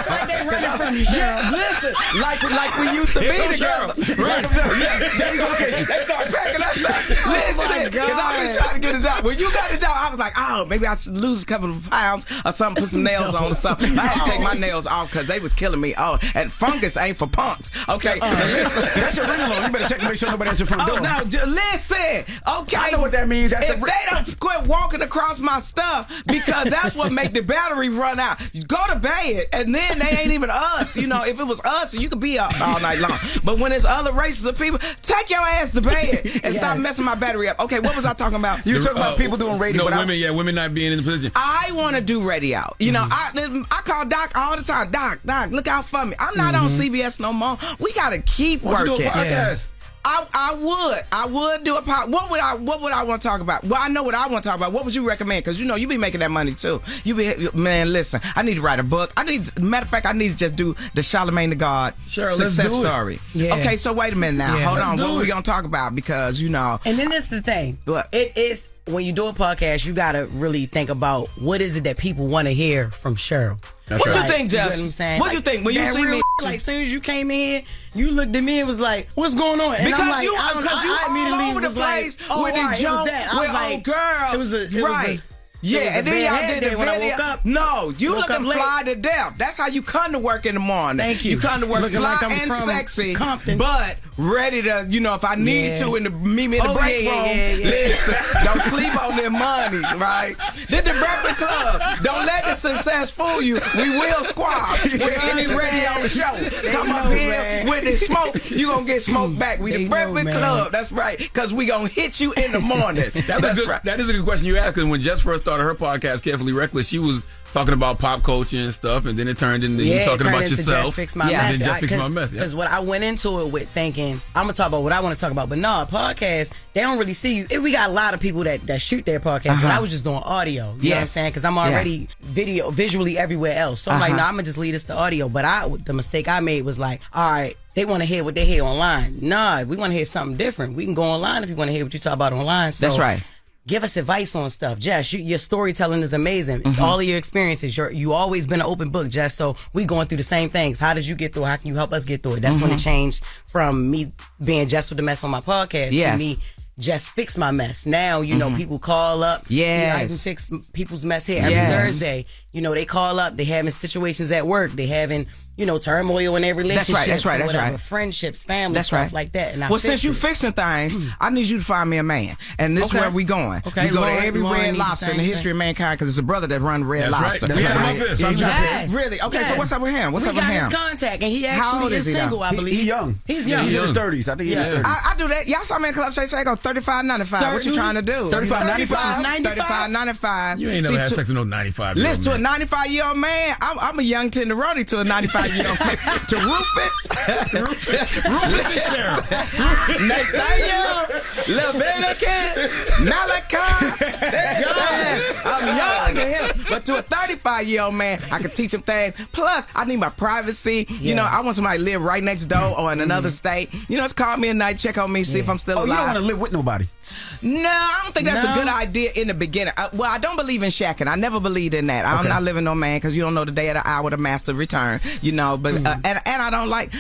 S4: Like they running from you, Cheryl.
S12: Listen, like we used to be together. Right? They start packing us up. Listen, because I've been trying to get a job. When you got a job, I was like, oh, maybe I should lose a couple of pounds or something, put some nails on or something. I had to take my nails off because they was killing me. Oh, and fungus ain't for punks. Okay, listen.
S3: That's your ring alone. You better check to make sure nobody at your front door.
S12: Oh, no, listen. Okay.
S3: I know what that means.
S12: If they don't quit walking across my stuff, because that's what make the battery run out. You go to bed, and then they ain't even us. If it was us, you could be up all night long. But when it's other races of people, take your ass to bed and stop messing my battery up. Okay, what was I talking about?
S3: You were talking about people doing radio.
S2: No, women not being in the position.
S12: I want to do radio. I call Doc all the time. Doc, look out for me. I'm not on CBS no more. We got to keep working.
S2: You do a podcast?
S12: I would do a podcast. What would I want to talk about? Well, I know what I want to talk about. What would you recommend? Because you be making that money too. Man, listen. I need to write a book. Matter of fact, I need to just do the Charlamagne the God success story.
S4: Yeah.
S12: Okay, so wait a minute now. Hold on. What are we gonna talk about? Because
S4: And then this is the thing.
S12: What?
S4: It is when you do a podcast, you gotta really think about what is it that people want to hear from Cheryl.
S12: What you think,
S4: You know
S12: Jess?
S4: what I'm saying?
S12: What you think when you
S4: that
S12: see
S4: real
S12: me?
S4: Like, as soon as you came in here, you looked at me and was like, "What's going on?" And
S12: Because
S4: I'm like,
S12: you
S4: I immediately
S12: all over the
S4: was like,
S12: place
S4: "Oh,
S12: with
S4: all
S12: the
S4: right, it was
S12: jump,
S4: that." I was
S12: with
S4: like,
S12: girl,
S4: it was a
S12: right. Yeah, and then y'all did the
S4: when I
S12: video.
S4: woke up.
S12: No, you
S4: Woke
S12: looking
S4: up late.
S12: fly to death. That's how you come to work in the morning.
S4: Thank you.
S12: You come to work
S4: Looking
S12: fly
S4: like I'm
S12: and
S4: from
S12: sexy,
S4: Compton.
S12: but ready to, if I need to, meet me in the
S4: Oh,
S12: break
S4: yeah,
S12: room.
S4: yeah.
S12: Listen, don't sleep on their money, right? Then the Breakfast Club. Don't let the success fool you. We will squab with any radio show. Come up here
S4: man.
S12: with the smoke. You gonna get smoked back. We the Breakfast
S4: man.
S12: Club. That's right. Because we gonna hit you in the morning.
S2: That is a good question you asked. Because when Jess first started her podcast, Carefully Reckless, she was talking about pop culture and stuff, and then it turned into you talking about yourself.
S4: Just Fix My
S2: And
S4: Mess.
S2: then Just Fix My Mess.
S4: Because what I went into it with thinking, I'm gonna talk about what I want to talk about, but no, a podcast, they don't really see you. We got a lot of people that shoot their podcast, but I was just doing audio. You know what I'm saying? Because I'm already visually everywhere else. So I'm like, no, I'm gonna just lead us to audio. But the mistake I made was like, all right, they want to hear what they hear online. Nah, we want to hear something different. We can go online if you want to hear what you talk about online. So
S12: That's right.
S4: Give us advice on stuff. Jess, your storytelling is amazing. All of your experiences, you always been an open book, Jess. So we going through the same things. How did you get through it? How can you help us get through it? That's when it changed from me being Jess With The Mess on my podcast to me Just Fix My Mess. Now, people call up. I can fix people's mess here every Thursday. They call up. They having situations at work. They having, turmoil in their relationships.
S12: That's right.
S4: Friendships, family, stuff like that. And
S12: since you fixing things, I need you to find me a man. And this is where we going.
S4: Okay,
S12: we go
S4: Lauren,
S12: to every
S4: Lauren
S12: Red
S4: needs the
S12: Lobster in
S4: same
S12: the history of mankind because it's a brother that run Red Lobster.
S2: Right. We had him up here, so I'm
S4: Yes.
S12: Really? Okay, so
S4: Yes.
S12: what's up with him?
S4: We got his contact, and he
S12: How old
S4: actually
S12: is
S4: is
S12: he now?
S4: single, I believe.
S3: He's young.
S4: He's young.
S3: He's in his 30s. I think he's in his 30s.
S12: I do that. Y'all saw me in Club Shay Shay go $35.95. What you trying to do? $35.95.
S2: You ain't never had sex with no 95.
S12: Listen to a 95-year-old man. I'm a young tenderoni to a 95-year-old man. To Rufus and Cheryl. Nathaniel, Leviticus, Malachi. I'm young to him. But to a 35-year-old man, I can teach him things. Plus, I need my privacy. I want somebody to live right next door or in another state. Just call me at night, check on me, see if I'm still alive.
S3: You don't want to live with nobody.
S12: No, I don't think that's a good idea in the beginning. I don't believe in shacking. I never believed in that. I'm not living no man because you don't know the day of the hour the master return. But and I don't like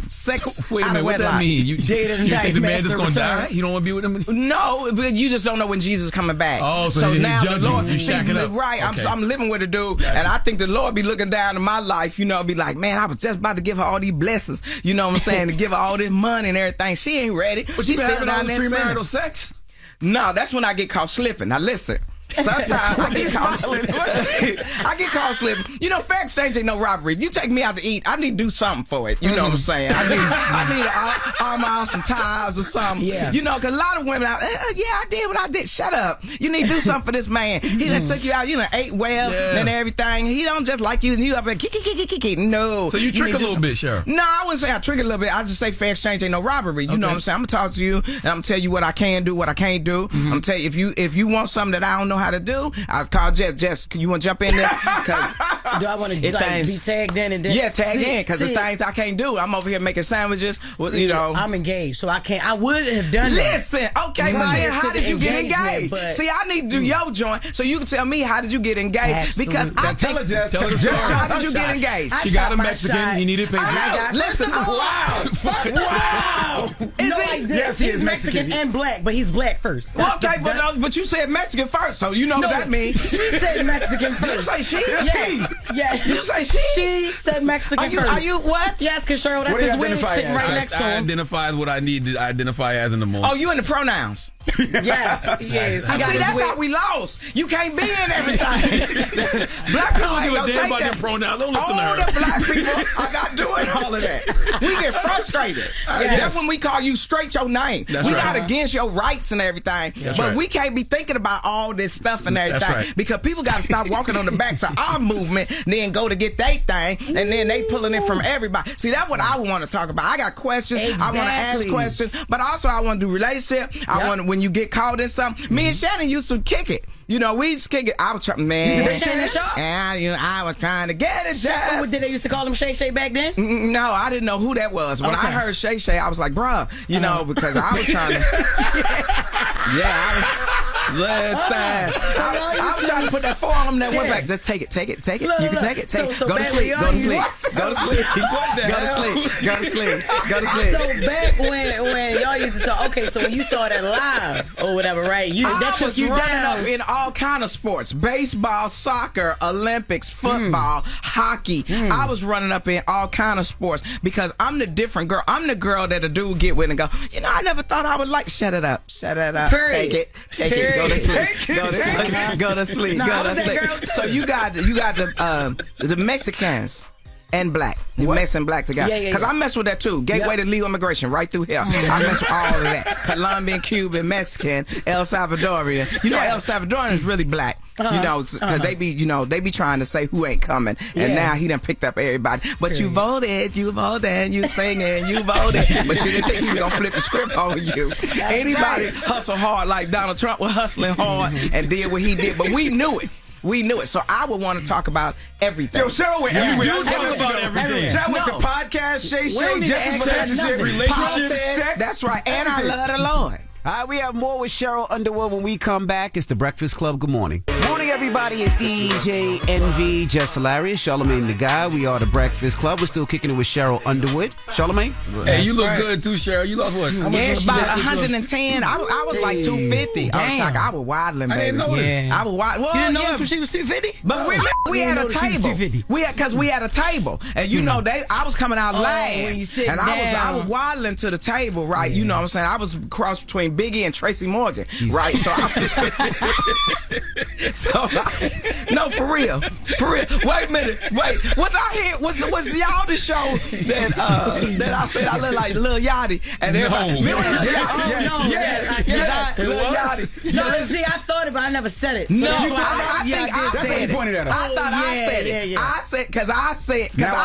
S12: sex.
S2: Wait a minute, what that mean? You
S4: dated a
S2: you
S4: night
S2: think the man
S4: master
S2: just gonna
S4: return.
S2: die? You don't want to be with him?
S12: No, but you just don't know when Jesus is coming back.
S2: Oh, so
S12: now the
S2: judging
S12: Lord,
S2: you, shacking up.
S12: right?
S2: Okay.
S12: I'm living with a dude, and I think the Lord be looking down in my life. Be like, man, I was just about to give her all these blessings. You know what I'm saying? To give her all this money and everything. She ain't ready.
S2: But
S12: She's
S2: you
S12: still
S2: having all
S12: down
S2: the
S12: there sinning.
S2: premarital sex?
S12: No, that's when I get caught slipping. Now listen. Sometimes I get caught slipping. I get caught slipping. You know, fair exchange ain't no robbery. If you take me out to eat, I need to do something for it. You know what I'm saying? I need to arm out some ties or something. Yeah. You know, because a lot of women out, yeah, I did what I did. Shut up. You need to do something for this man. He done took you out, you done ate well and everything. He don't just like you and you up there, no.
S2: So you trick a little bit, Cheryl.
S12: No, I wouldn't say I trick a little bit. I just say fair exchange ain't no robbery. You know what I'm saying? I'm going to talk to you and I'm going to tell you what I can do, what I can't do. I'm going to tell you, if you want something that I don't know how to do, I'll call Jess. Jess, you want to jump in this? Because
S4: do I want to like, be tagged in and then?
S12: Yeah, tag in because the things I can't do. I'm over here making sandwiches. You know,
S4: I'm engaged, so I can't. I would have done that.
S12: Listen, okay, but then how did you get engaged? See, I need to do your joint so you can tell me how did you get engaged?
S4: Absolutely.
S12: Because I
S3: tell her, Jess.
S12: How did you get engaged?
S2: She got a Mexican. He needed paper.
S12: Listen, wow.
S4: Is it?
S3: Yes, he is Mexican
S4: and black, but he's black first.
S12: Okay, but you said Mexican first, so you know what that means.
S4: She said Mexican first.
S12: You say she?
S4: Yes.
S12: You say she?
S4: She said Mexican first.
S12: Are you what?
S4: Yes, because Cheryl, that's his wig sitting right next to him.
S2: I identify as what I need to identify as in the moment.
S12: Oh, you in the pronouns?
S4: Yes.
S12: See, that's how we lost. You can't be in everything. Black people ain't gonna take that.
S2: Pronouns. Don't listen to her.
S12: All the black people are not doing all of that. We get frustrated. That's when we call you straight your name. We're not against your rights and everything, but we can't be thinking about all this stuff and everything because people got to stop walking on the backs of our movement, then go to get their thing, and then they pulling it from everybody. See, that's what I want to talk about. I got questions. I want to ask questions, but also I want to do relationship. I want when you get caught in something. Me and Shannon used to kick it. You know, we used to kick it. I was trying, man.
S4: Did Shay Shay
S12: Yeah, I was trying to get it, Jess.
S4: Did they used to call him Shay Shay back then?
S12: No, I didn't know who that was. When I heard Shay Shay, I was like, bruh, you know, because I was trying to. I was trying to put that forearm that went back. Just take it. You can take it. Go to sleep.
S4: So back when y'all used to talk, okay, so when you saw that live or whatever, right? That took you
S12: running
S4: down.
S12: up in all kind of sports: baseball, soccer, Olympics, football, hockey. I was running up in all kind of sports because I'm the different girl. I'm the girl that a dude get with and go, you know, I never thought I would like. Shut it up.
S4: Period.
S12: Take it. Go to sleep. Go to sleep. So you got the Mexicans and black. Mexican black together. Because I mess with that too. Gateway to legal immigration right through here. I mess with all of that. Colombian, Cuban, Mexican, El Salvadorian. You know, El Salvadorian is really black. You know, because they be trying to say who ain't coming, and now he done picked up everybody. But you voted, you singing, you voted, but you didn't think he was gonna flip the script on you. Anybody hustle hard like Donald Trump was hustling hard and did what he did, but we knew it. So I would want to talk about everything.
S3: Yo, Cheryl went everywhere.
S12: You talk about everything.
S3: Cheryl went to podcast, Shay, Jess's relationship, relationship,
S12: That's right. And I love the Lord.
S3: All right, we have more with Sheryl Underwood when we come back. It's the Breakfast Club. Good morning. Morning, everybody. It's DJ NV, Jess Hilarious, Charlamagne the Guy. We are the Breakfast Club. We're still kicking it with Sheryl Underwood. Charlamagne?
S2: Hey, you look good too, Cheryl. You lost what?
S12: About 110. I was like 250. I was waddling, baby.
S2: I didn't know that.
S12: I was waddling. Well,
S4: you didn't notice when she was 250?
S12: But we had a table. We had a table, and you know I was coming out last, and I was waddling to the table, right? You know what I'm saying? I was cross between Biggie and Tracy Morgan, right? No, for real. Wait a minute. Was I here? Was y'all the show that I said I look like Lil Yachty? And everybody, yes. Lil Yachty.
S4: No, see, I thought it, but I never said it.
S12: So I think I said it. I thought I said it. I said because I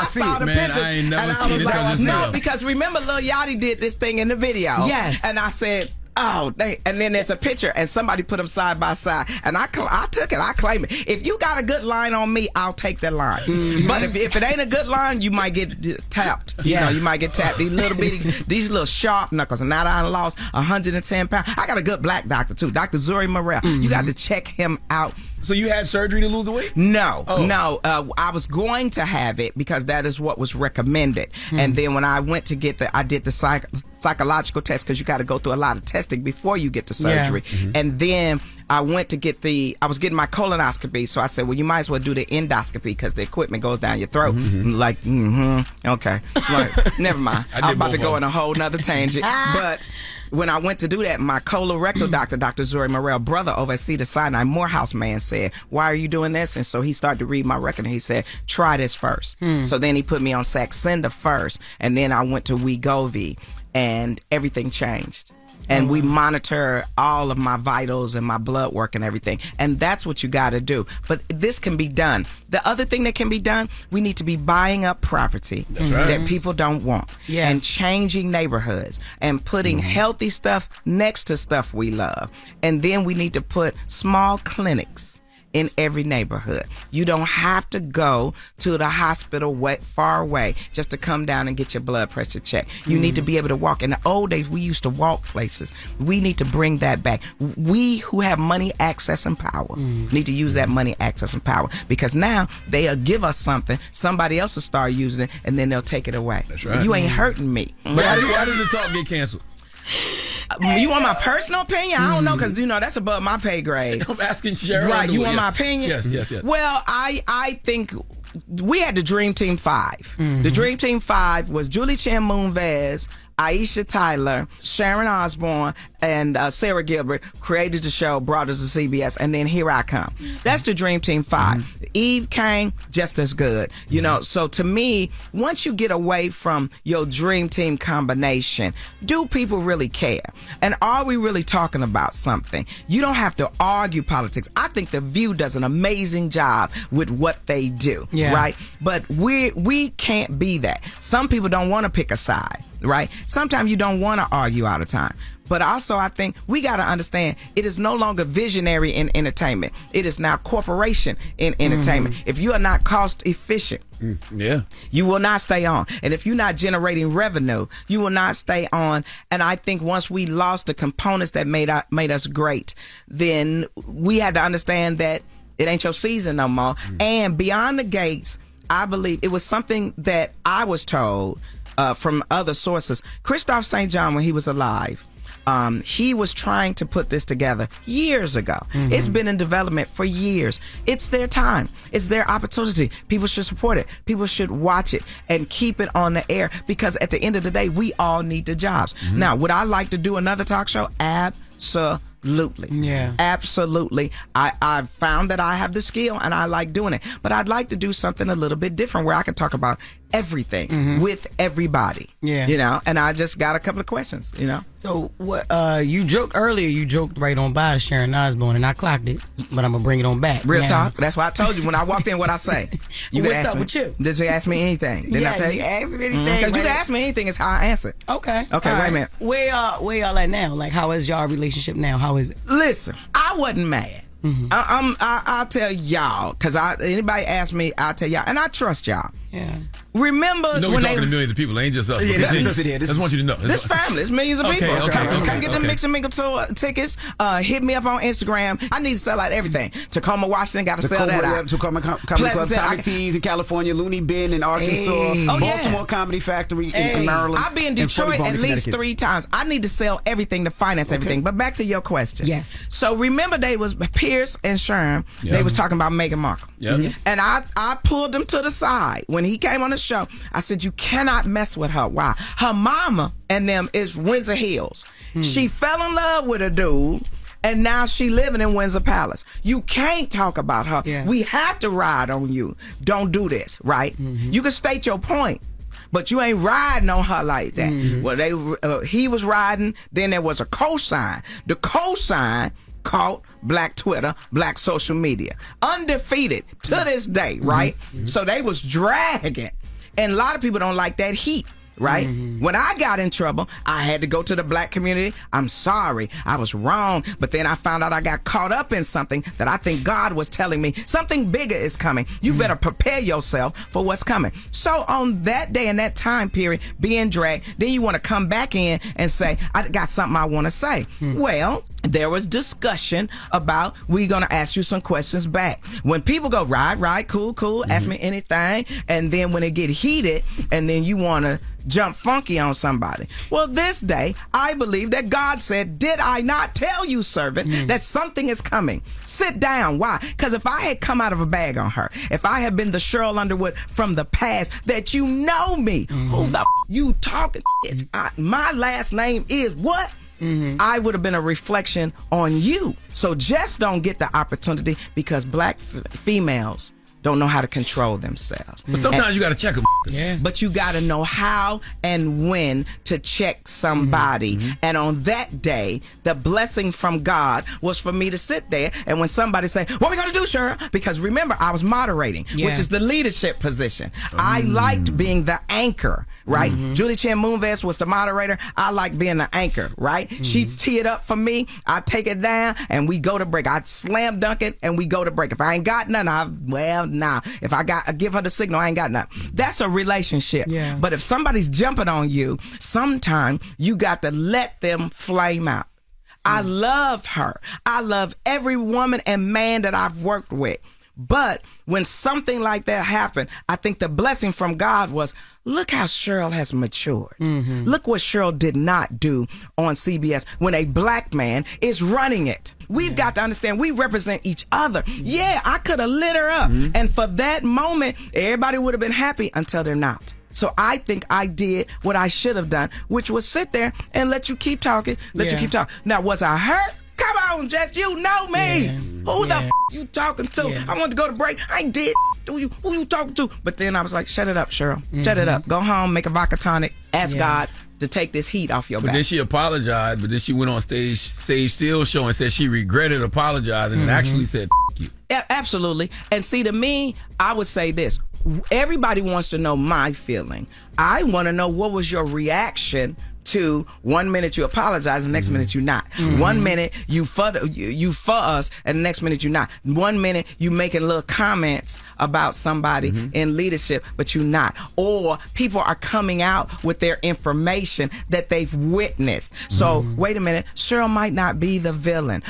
S12: saw the pictures.
S2: I ain't never seen it till just
S12: no, because remember Lil Yachty did this thing in the video.
S4: Yes.
S12: And I said, oh, and then there's a picture, and somebody put them side by side, and I took it, I claim it. If you got a good line on me, I'll take that line. But if it ain't a good line, you might get tapped. You know, you might get tapped. These little sharp knuckles, and now that I lost 110 pounds. I got a good black doctor too, Dr. Zuri Morel. You got to check him out.
S2: So you had surgery to lose the weight?
S12: No. I was going to have it because that is what was recommended. And then when I went to I did the psychological test because you got to go through a lot of testing before you get to surgery. And then I went to get I was getting my colonoscopy, so I said, well, you might as well do the endoscopy because the equipment goes down your throat. Like, okay. Like, never mind. I'm about to go on a whole nother tangent. But when I went to do that, my colorectal doctor, Dr. Zuri Morrell, brother over at Cedar-Sinai, Morehouse man, said, why are you doing this? And so he started to read my record and he said, try this first. So then he put me on Saxenda first, and then I went to Wegovy, and everything changed. And we monitor all of my vitals and my blood work and everything. And that's what you got to do. But this can be done. The other thing that can be done, we need to be buying up property that people don't want. And changing neighborhoods and putting healthy stuff next to stuff we love. And then we need to put small clinics in every neighborhood. You don't have to go to the hospital far away just to come down and get your blood pressure checked. You need to be able to walk. In the old days, we used to walk places. We need to bring that back. We who have money, access, and power need to use that money, access, and power, because now they'll give us something, somebody else will start using it, and then they'll take it away.
S2: That's right.
S12: You ain't hurting me.
S2: But why did the talk get canceled?
S12: You want my personal opinion? I don't know, because that's above my pay grade.
S2: I'm asking Sheryl.
S12: Right, you want my opinion?
S2: Yes.
S12: Well, I think we had the Dream Team 5. The Dream Team 5 was Julie Chen Moonves, Aisha Tyler, Sharon Osbourne, and Sarah Gilbert created the show, brought us to CBS, and then Here I Come. That's the Dream Team 5. Eve came just as good. So to me, once you get away from your Dream Team combination, do people really care? And are we really talking about something? You don't have to argue politics. I think The View does an amazing job with what they do, right? But we can't be that. Some people don't want to pick a side, right? Sometimes you don't want to argue all the time. But also, I think we got to understand it is no longer visionary in entertainment. It is now corporation in entertainment. If you are not cost efficient, you will not stay on. And if you're not generating revenue, you will not stay on. And I think once we lost the components that made us great, then we had to understand that it ain't your season no more. And beyond the gates, I believe it was something that I was told from other sources. Christophe St. John, when he was alive, he was trying to put this together years ago. It's been in development for years. It's their time. It's their opportunity. People should support it. People should watch it and keep it on the air, because at the end of the day, we all need the jobs. Now, would I like to do another talk show? Absolutely. Yeah. Absolutely. I found that I have the skill and I like doing it. But I'd like to do something a little bit different where I can talk about everything with everybody. Yeah. And I just got a couple of questions,
S4: So what you joked earlier, you joked right on by Sharon Osbourne, and I clocked it, but I'm gonna bring it on back.
S12: Real talk. That's why I told you when I walked in what I say.
S4: What's up with you?
S12: Did you ask me anything? Didn't I tell you?
S4: You asked me anything.
S12: Because you can ask me anything, it's how I answer.
S4: Okay.
S12: Okay, wait a minute.
S4: Where y'all at now? Like, how is y'all relationship now? How is it?
S12: Listen, I wasn't mad. I'll tell y'all, because anybody ask me, I'll tell y'all, and I trust y'all.
S4: Yeah.
S12: Remember
S2: we're
S12: when
S2: talking to millions of people. It ain't just us.
S12: Yeah,
S2: that's us in here. I just want you to know.
S12: This family. It's millions of people. Come get the Mix and Mingle tour tickets. Hit me up on Instagram. I need to sell out everything. Tacoma, Washington, got to sell that out.
S3: Tacoma Comedy Club, Tommy T's in California, Looney Bin in Arkansas, Baltimore Comedy Factory in Maryland.
S12: I'll be in Detroit at least 3 times. I need to sell everything to finance everything. But back to your question.
S4: Yes.
S12: So remember, they was Pierce and Sherm. They was talking about Meghan Markle.
S2: Yes.
S12: And I pulled them to the side when he came on the show. I said, you cannot mess with her. Why? Her mama and them is Windsor Hills. She fell in love with a dude, and now she living in Windsor Palace. You can't talk about her.
S4: Yeah.
S12: We have to ride on you. Don't do this, right? You can state your point, but you ain't riding on her like that. Well, he was riding. Then there was a cosign. The cosign caught Black Twitter, Black social media, undefeated to this day, right? So they was dragging. And a lot of people don't like that heat, right? When I got in trouble, I had to go to the Black community. I'm sorry, I was wrong. But then I found out I got caught up in something that I think God was telling me. Something bigger is coming. You better prepare yourself for what's coming. So on that day and that time period, being dragged, then you want to come back in and say, I got something I want to say. Well, there was discussion about we gonna ask you some questions back. When people go right, cool, ask me anything, and then when it get heated, and then you wanna jump funky on somebody. Well, this day, I believe that God said, did I not tell you, servant, that something is coming? Sit down. Why? Because if I had come out of a bag on her, if I had been the Sheryl Underwood from the past, that you know me, who the you talking? My last name is what? I would have been a reflection on you. So just don't get the opportunity because black females don't know how to control themselves.
S2: But sometimes you got to check them.
S12: Yeah. But you got to know how and when to check somebody. And on that day, the blessing from God was for me to sit there. And when somebody say, what we going to do, Sheryl? Because remember, I was moderating, which is the leadership position. I liked being the anchor, right? Julie Chen Moonves was the moderator. I like being the anchor, right? She tee it up for me. I take it down and we go to break. I slam dunk it and we go to break. If I ain't got nothing, if I give her the signal, I ain't got nothing. That's a relationship. Yeah. But if somebody's jumping on you, sometime you got to let them flame out. I love her. I love every woman and man that I've worked with. But when something like that happened, I think the blessing from God was, look how Sheryl has matured. Look what Sheryl did not do on CBS when a black man is running it. We've got to understand we represent each other. Yeah, I could have lit her up. And for that moment, everybody would have been happy until they're not. So I think I did what I should have done, which was sit there and let you keep talking, let you keep talking. Now, was I hurt? Come on, Jess, you know me. Who the f you talking to? I want to go to break. I did. Who you talking to? But then I was like, shut it up, Sheryl. Shut it up. Go home, make a vodka tonic, ask God to take this heat off your back.
S2: But then she apologized, but then she went on Stage Still Show and said she regretted apologizing and actually said, F you.
S12: Yeah, absolutely. And see, to me, I would say this. Everybody wants to know my feeling. I want to know what was your reaction to 1 minute you apologize and the next minute you not. 1 minute you for us and the next minute you not. 1 minute you making little comments about somebody in leadership but you not. Or people are coming out with their information that they've witnessed. So wait a minute, Sheryl might not be the villain.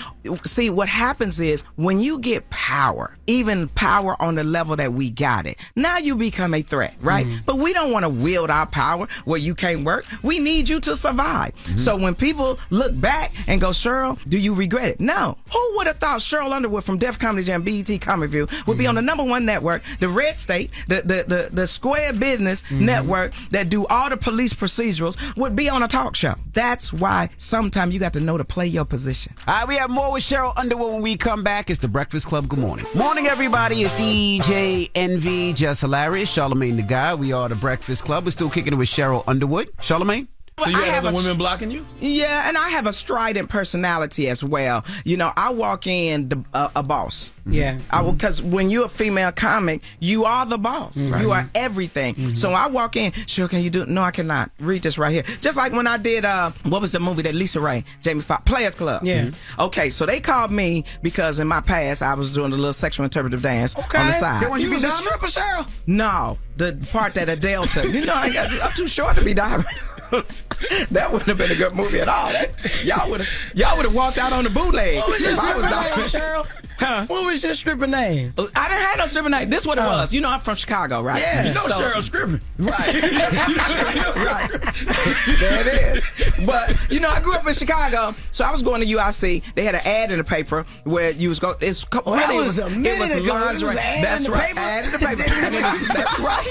S12: See, what happens is when you get power, even power on the level that we got it, now you become a threat, right? But we don't want to wield our power where you can't work. We need you to survive. So when people look back and go, Sheryl, do you regret it? No. Who would have thought Sheryl Underwood from Def Comedy Jam, BET Comedy View would be on the #1 network, the Red State, the Square Business network that do all the police procedurals would be on a talk show. That's why sometimes you got to know to play your position.
S3: All right, we have more with Sheryl Underwood when we come back. It's the Breakfast Club. Good morning. Morning, everybody. It's DJ Envy, Jess Hilarious, Charlamagne the Guy. We are the Breakfast Club. We're still kicking it with Sheryl Underwood. Charlamagne?
S2: So you have other women blocking you?
S12: Yeah, and I have a strident personality as well. You know, I walk in a boss. Yeah. Because when you're a female comic, you are the boss. You are everything. So I walk in, sure, can you do it? No, I cannot. Read this right here. Just like when I did, what was the movie that Lisa Ray, Jamie Foxx, Players Club? Yeah. Okay, so they called me because in my past, I was doing a little sexual interpretive dance on the side.
S13: You was a stripper, Sheryl?
S12: No, the part that Adele took. You know, I'm too short to be diving. That wouldn't have been a good movie at all. Y'all would have walked out on the bootleg.
S13: What was your stripper name, Sheryl? What was your stripper name?
S12: I didn't have no stripper name. This is what it was. You know, I'm from Chicago, right?
S13: Yeah.
S2: You know Sheryl stripping.
S12: Right. Right. There it is. But, you know, I grew up in Chicago, so I was going to UIC. They had an ad in the paper where you was going. It was lingerie. That's right. Ad in the paper. That's right.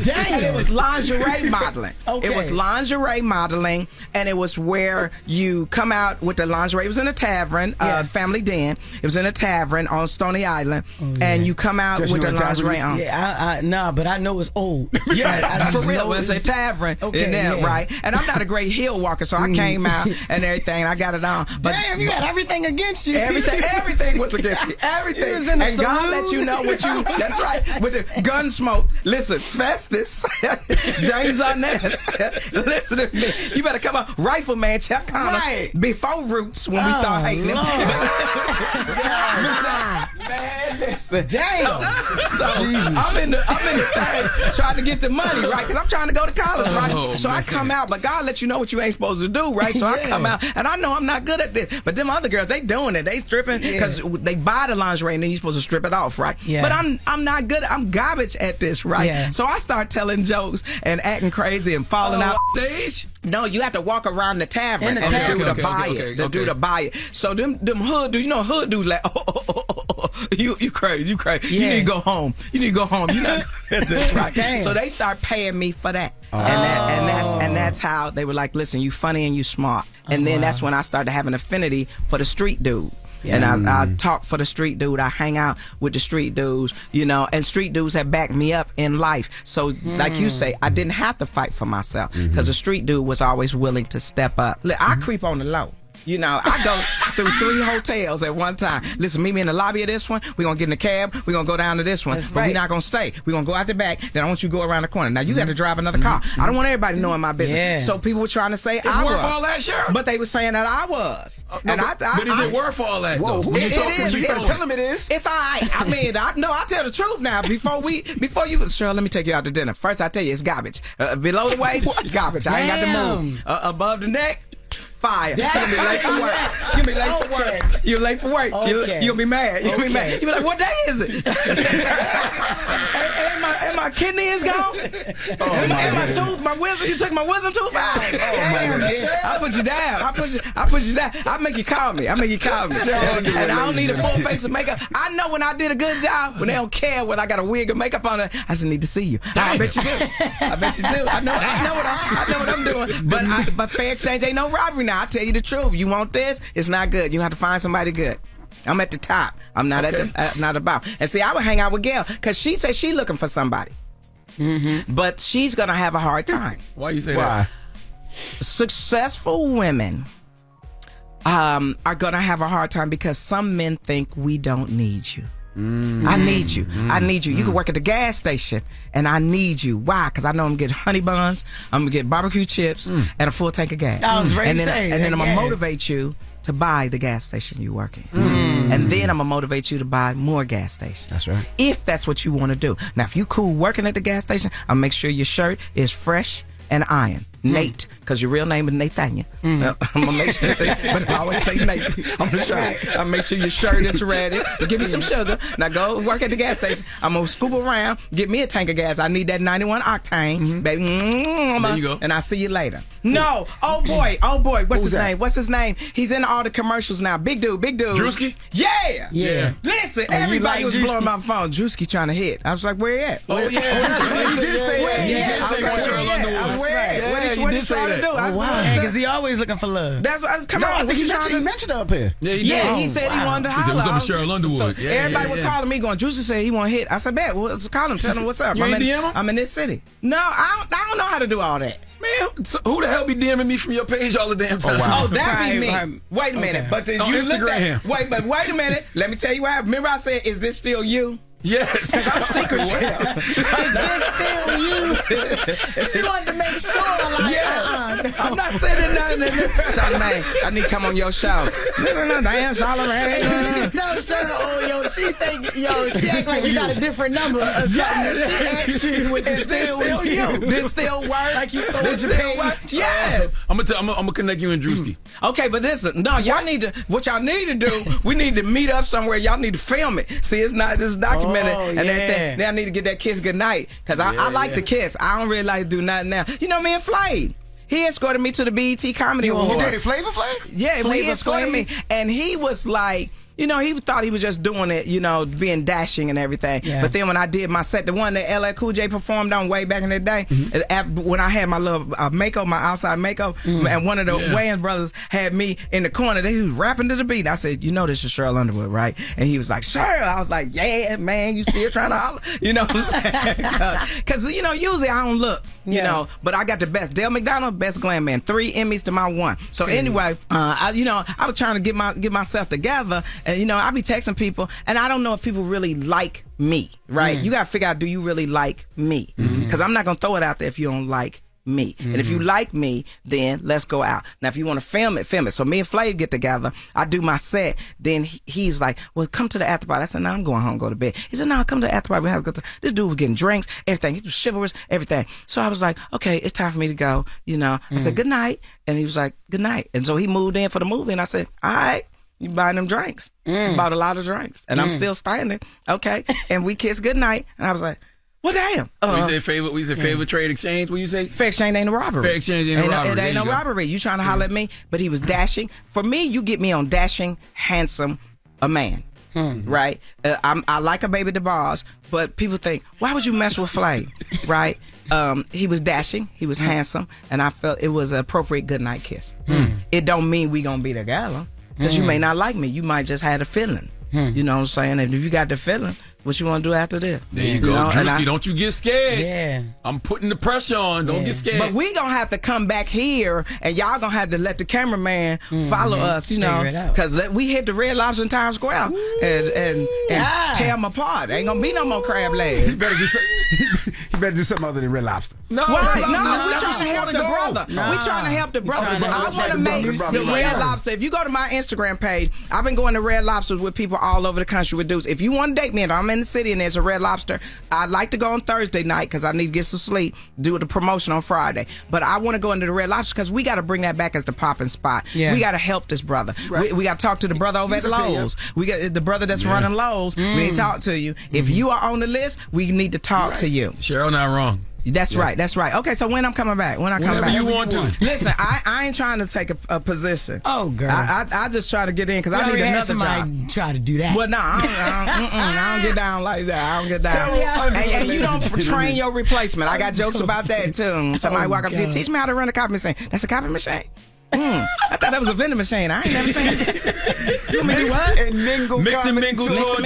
S13: Damn.
S12: And it was lingerie modeling. Okay. It was lingerie modeling, and it was where you come out with the lingerie. It was in a tavern, Family Den. It was in a tavern on Stony Island, and you come out with the lingerie on.
S13: Yeah, but I know it's old.
S12: Yeah, for real. It's a tavern in there, right? And I'm not a great heel walker, so I came out and everything. I got it on. But
S13: damn, you got everything against you.
S12: Everything was against me. Everything.
S13: Was in the
S12: and God let you know what you. That's right. With the gun smoke. Listen, Festus, James Arness. Listen to me. You better come on. Rifleman, Chuck Connor. Right. Before Roots when we start hating him. Man, listen.
S13: Damn.
S12: So I'm in the thing trying to get the money, right? Because I'm trying to go to college, right? So I come out, but God let you know what you ain't supposed to do, right? So I come out, and I know I'm not good at this. But them other girls, they doing it. They stripping because they buy the lingerie, and then you're supposed to strip it off, right?
S13: Yeah.
S12: But I'm not good. I'm garbage at this, right?
S13: Yeah.
S12: So I start telling jokes and acting crazy and falling out.
S2: Stage?
S12: No, you have to walk around the tavern
S13: In the
S12: and the
S13: tavern.
S12: dude to buy it. The dude to buy it. So them hood dudes, you know, hood dudes like, you crazy, you crazy. You need to go home. You need to go home. You know, that's right.
S13: Damn.
S12: So they start paying me for that. And that's how they were like, listen, you funny and you smart. And then that's when I started having affinity for the street dude. And I talk for the street dude. I hang out with the street dudes, you know, and street dudes have backed me up in life. So, like you say, I didn't have to fight for myself because the street dude was always willing to step up. Look, I creep on the low. You know, I go through 3 hotels at one time. Listen, meet me in the lobby of this one. We're going to get in the cab. We're going to go down to this one. But we're not going to stay. We're going to go out the back. Then I want you to go around the corner. Now, you got to drive another car. I don't want everybody knowing my business.
S13: Yeah.
S12: So people were trying to say
S2: It's
S12: I
S2: worth
S12: was.
S2: all that, Cheryl?
S12: But they were saying that I was.
S2: But is it worth all that, though?
S12: It is.
S3: Tell them it is.
S12: It's all right. I mean, I tell the truth now. Before you, Cheryl, let me take you out to dinner. First, I tell you, it's garbage. Below the waist, garbage. I ain't got to move. Above the neck, fire. You'll be late for work. You'll be late for work. You're late for work. You'll be mad. You'll be mad. You'll be like, what day is it? and my kidney is gone? And my tooth, my wisdom, you took my wisdom tooth out? I put you down. I put you down. I make you call me. And I don't need a full face of makeup. I know when I did a good job, when they don't care whether I got a wig or makeup on it, I just need to see you. I bet you do. I know what I'm doing. But fair exchange ain't no robbery now. I tell you the truth. You want this? It's not good. You have to find somebody good. I'm at the top. I'm not not about. And see, I would hang out with Gail because she said she looking for somebody. But she's gonna have a hard time.
S2: Why you say that?
S12: Successful women are gonna have a hard time because some men think we don't need you. I need you. I need you. You can work at the gas station, and I need you. Why? Because I know I'm gonna get honey buns, I'm gonna get barbecue chips, and a full tank of gas.
S13: I was ready
S12: and
S13: to
S12: then,
S13: say
S12: and then I'm gonna
S13: gas.
S12: motivate you to buy the gas station you work in. And then I'm gonna motivate you to buy more gas stations.
S3: That's right.
S12: If that's what you want to do. Now, if you cool working at the gas station, I'll make sure your shirt is fresh and ironed. Nate, because your real name is Nathaniel. I'm gonna make sure, but I always say Nate. I'll make sure your shirt is ready. Give me some sugar. Now go work at the gas station. I'm gonna scoop around, get me a tank of gas. I need that 91 octane, baby.
S2: There you go.
S12: And I'll see you later. No, oh boy. What's his name? He's in all the commercials now. Big dude.
S2: Drewski?
S12: Yeah. Listen, everybody was blowing my phone. Drewski trying to hit. I was like, where he at?
S2: Oh, yeah.
S12: He did say that.
S2: He did say Sheryl Underwood.
S12: What he trying to do?
S13: Because he always looking for love.
S12: That's what. Come on, what you trying to do?
S3: He mentioned it up here.
S2: Yeah,
S12: He said he wanted to holler.
S2: He said, what's up with Sheryl Underwood?
S12: So everybody was calling me going, Juicy said he want to hit. I said, bet. Well, call him. Tell him what's up.
S2: You ain't DM him?
S12: I'm in this city. No, I don't know how to do all that.
S2: Man, so who the hell be DMing me from your page all the damn time?
S12: Oh, that be me. Wait a minute. But then
S2: On
S12: you looked
S2: Instagram.
S12: at. Wait a minute. Let me tell you what happened. Remember I said, is this still you?
S2: Yes.
S12: I'm secret tell.
S13: Is this still you? She wanted to make sure.
S12: I'm not saying nothing. Charlamagne, I need to come on your show. Listen, damn Charlamagne.
S13: You can tell Cheryl, she acts like you got a different number or something. She asked you, is this still you?
S12: This still work?
S13: Like you sold your page?
S12: Yes.
S2: I'm gonna connect you and Drewski.
S12: Okay, but listen, no, y'all need to. What y'all need to do? We need to meet up somewhere. Y'all need to film it. See, it's not just documented and everything. Now I need to get that kiss goodnight because I like the kiss. I don't really like to do nothing now. You know me and Flav. He escorted me to the BET Comedy Awards.
S3: You did Flavor Flav?
S12: Yeah, he escorted me, and he was like. You know, he thought he was just doing it, you know, being dashing and everything. Yeah. But then when I did my set, the one that LL Cool J performed on way back in the day, when I had my little makeup, my outside makeup, and one of the Wayans brothers had me in the corner, they was rapping to the beat. And I said, you know this is Sheryl Underwood, right? And he was like, Cheryl. I was like, yeah, man, you still trying to holler? You know what I'm saying? Because, you know, usually I don't look, you know, but I got the best. Dale McDonald, best glam man. 3 Emmys to my 1. So anyway, I was trying to get myself together. And, you know, I be texting people, and I don't know if people really like me, right? You got to figure out, do you really like me? Because I'm not going to throw it out there if you don't like me. And if you like me, then let's go out. Now, if you want to film it, film it. So me and Flav get together. I do my set. Then he's like, well, come to the after party. I said, no, I'm going home, go to bed. He said, no, come to the after party. We have a good time. This dude was getting drinks, everything. He was chivalrous, everything. So I was like, okay, it's time for me to go. You know, I said, good night. And he was like, good night. And so he moved in for the movie. And I said, all right. You buying them drinks. Bought a lot of drinks. And I'm still standing. Okay. And we kissed goodnight. And I was like, well, damn.
S2: We said favorite trade exchange. What you say?
S12: Fair exchange ain't a robbery.
S2: Fair exchange ain't a robbery.
S12: It ain't no robbery. You trying to holler at me? But he was dashing. For me, you get me on dashing, handsome, a man. Right? I like a baby DeBarge, but people think, why would you mess with Flav? Right? He was dashing, he was handsome, and I felt it was an appropriate goodnight kiss. It don't mean we gonna be together, because you may not like me. You might just had a feeling. You know what I'm saying? And if you got the feeling, what you want to do after this?
S2: There you go.
S12: know?
S2: Drewski, don't you get scared.
S4: Yeah.
S2: I'm putting the pressure on. Don't get scared.
S12: But we gonna have to come back here, and y'all gonna have to let the cameraman follow us, you know, because we hit the Red Lobster in Times Square and tear them apart. Ain't gonna be no more crab legs.
S3: You better do something other than Red Lobster.
S12: No, we trying to help the brother. We trying to help the brother. I want to make the Red Lobster. If you go to my Instagram page, I've been going to Red Lobsters with people all over the country with dudes. If you want to date me and I'm in the city and there's a Red Lobster, I'd like to go on Thursday night because I need to get some sleep, do the promotion on Friday. But I want to go into the Red Lobster because we got to bring that back as the popping spot. Yeah. We got to help this brother. Right. We got to talk to the brother over at Lowe's. We got the brother that's running Lowe's. We need to talk to you. If you are on the list, we need to talk to you.
S2: Cheryl, not wrong.
S12: That's right. That's right. Okay, so when I'm coming back? When I come back?
S2: You want to.
S12: Listen, I ain't trying to take a position.
S4: Oh, girl.
S12: I just try to get in because I need another job.
S4: Try to do that.
S12: Well, no, I don't get down like that. I don't get down. And you don't train your replacement. I got jokes about that too. Somebody walk up to you, teach me how to run a copy machine. That's a copy machine. I thought that was a vending machine. I ain't never seen it. You mean what?
S3: And mingle.
S2: Mix and mingle tour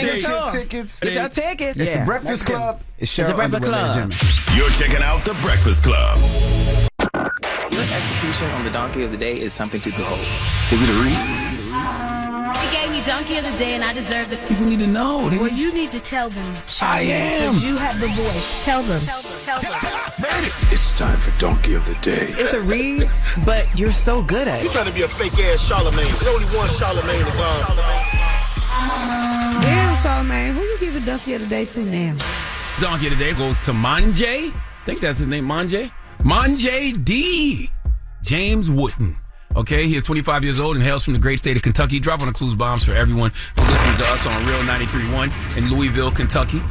S3: tickets.
S12: Get your ticket.
S3: It's the Breakfast Club.
S12: It's the Breakfast Club.
S6: You're checking out the Breakfast Club.
S14: Your execution on the donkey of the day is something to behold. Is it a read?
S9: He gave me donkey of the day, and I deserve it.
S2: People need to know.
S9: Well, you need to tell them.
S2: I am.
S9: You have the voice. Tell them. Tell them.
S6: It's time for Donkey of the Day.
S14: It's a read, but you're so good at it.
S15: You're trying to be a fake ass Charlamagne. There's only one Charlamagne involved.
S13: Damn, Charlamagne, who you give the donkey of the day to now?
S2: Donkey of the day goes to Manje. I think that's his name, Manje. Manje D. James Wooten. Okay, he is 25 years old and hails from the great state of Kentucky. Drop on the clues bombs for everyone who listens to us on Real 93.1 in Louisville, Kentucky.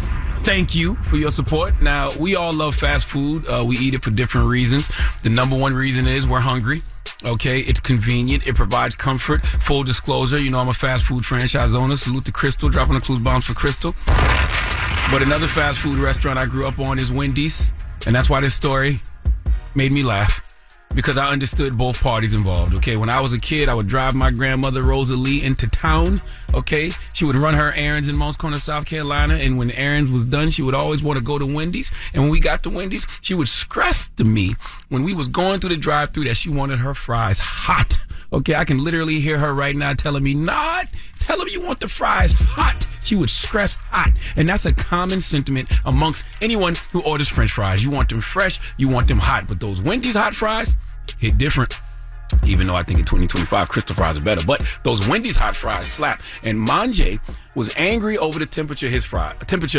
S2: Thank you for your support. Now, we all love fast food. We eat it for different reasons. The number one reason is we're hungry. Okay, it's convenient. It provides comfort. Full disclosure, you know I'm a fast food franchise owner. Salute to Crystal. Drop on the clues bombs for Crystal. But another fast food restaurant I grew up on is Wendy's. And that's why this story made me laugh. Because I understood both parties involved, okay? When I was a kid, I would drive my grandmother, Rosalie, into town, okay? She would run her errands in Moncks Corner, South Carolina, and when errands was done, she would always want to go to Wendy's. And when we got to Wendy's, she would stress to me when we was going through the drive-thru that she wanted her fries hot, okay? I can literally hear her right now telling me, "Not, tell him you want the fries hot." She would stress hot. And that's a common sentiment amongst anyone who orders French fries. You want them fresh, you want them hot. But those Wendy's hot fries hit different. Even though I think in 2025, Crystal fries are better. But those Wendy's hot fries slap. And Manje was angry over the temperature of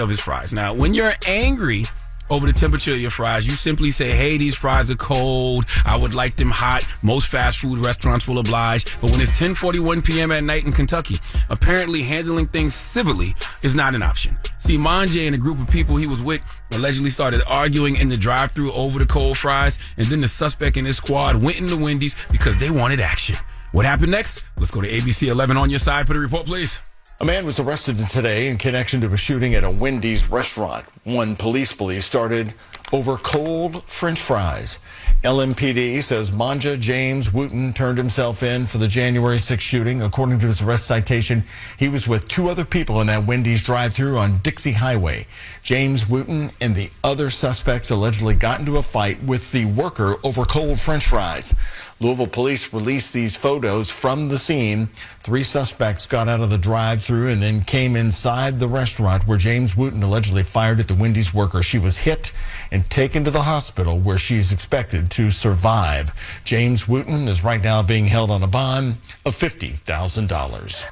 S2: his fries. Now, when you're angry over the temperature of your fries, you simply say, "Hey, these fries are cold. I would like them hot." Most fast food restaurants will oblige. But when it's 10:41 p.m. at night in Kentucky, apparently handling things civilly is not an option. See, Manje and a group of people he was with allegedly started arguing in the drive-thru over the cold fries, and then the suspect and his squad went into Wendy's because they wanted action. What happened next? Let's go to ABC 11 on your side. Put a report, please.
S16: A man was arrested today in connection to a shooting at a Wendy's restaurant. One police believe started over cold French fries. LMPD says Manja James Wooten turned himself in for the January 6th shooting. According to his arrest citation, he was with two other people in that Wendy's drive-thru on Dixie Highway. James Wooten and the other suspects allegedly got into a fight with the worker over cold French fries. Louisville police released these photos from the scene. Three suspects got out of the drive-thru and then came inside the restaurant where James Wooten allegedly fired at the Wendy's worker. She was hit and and taken to the hospital where she is expected to survive. James Wooten is right now being held on a bond of $50,000.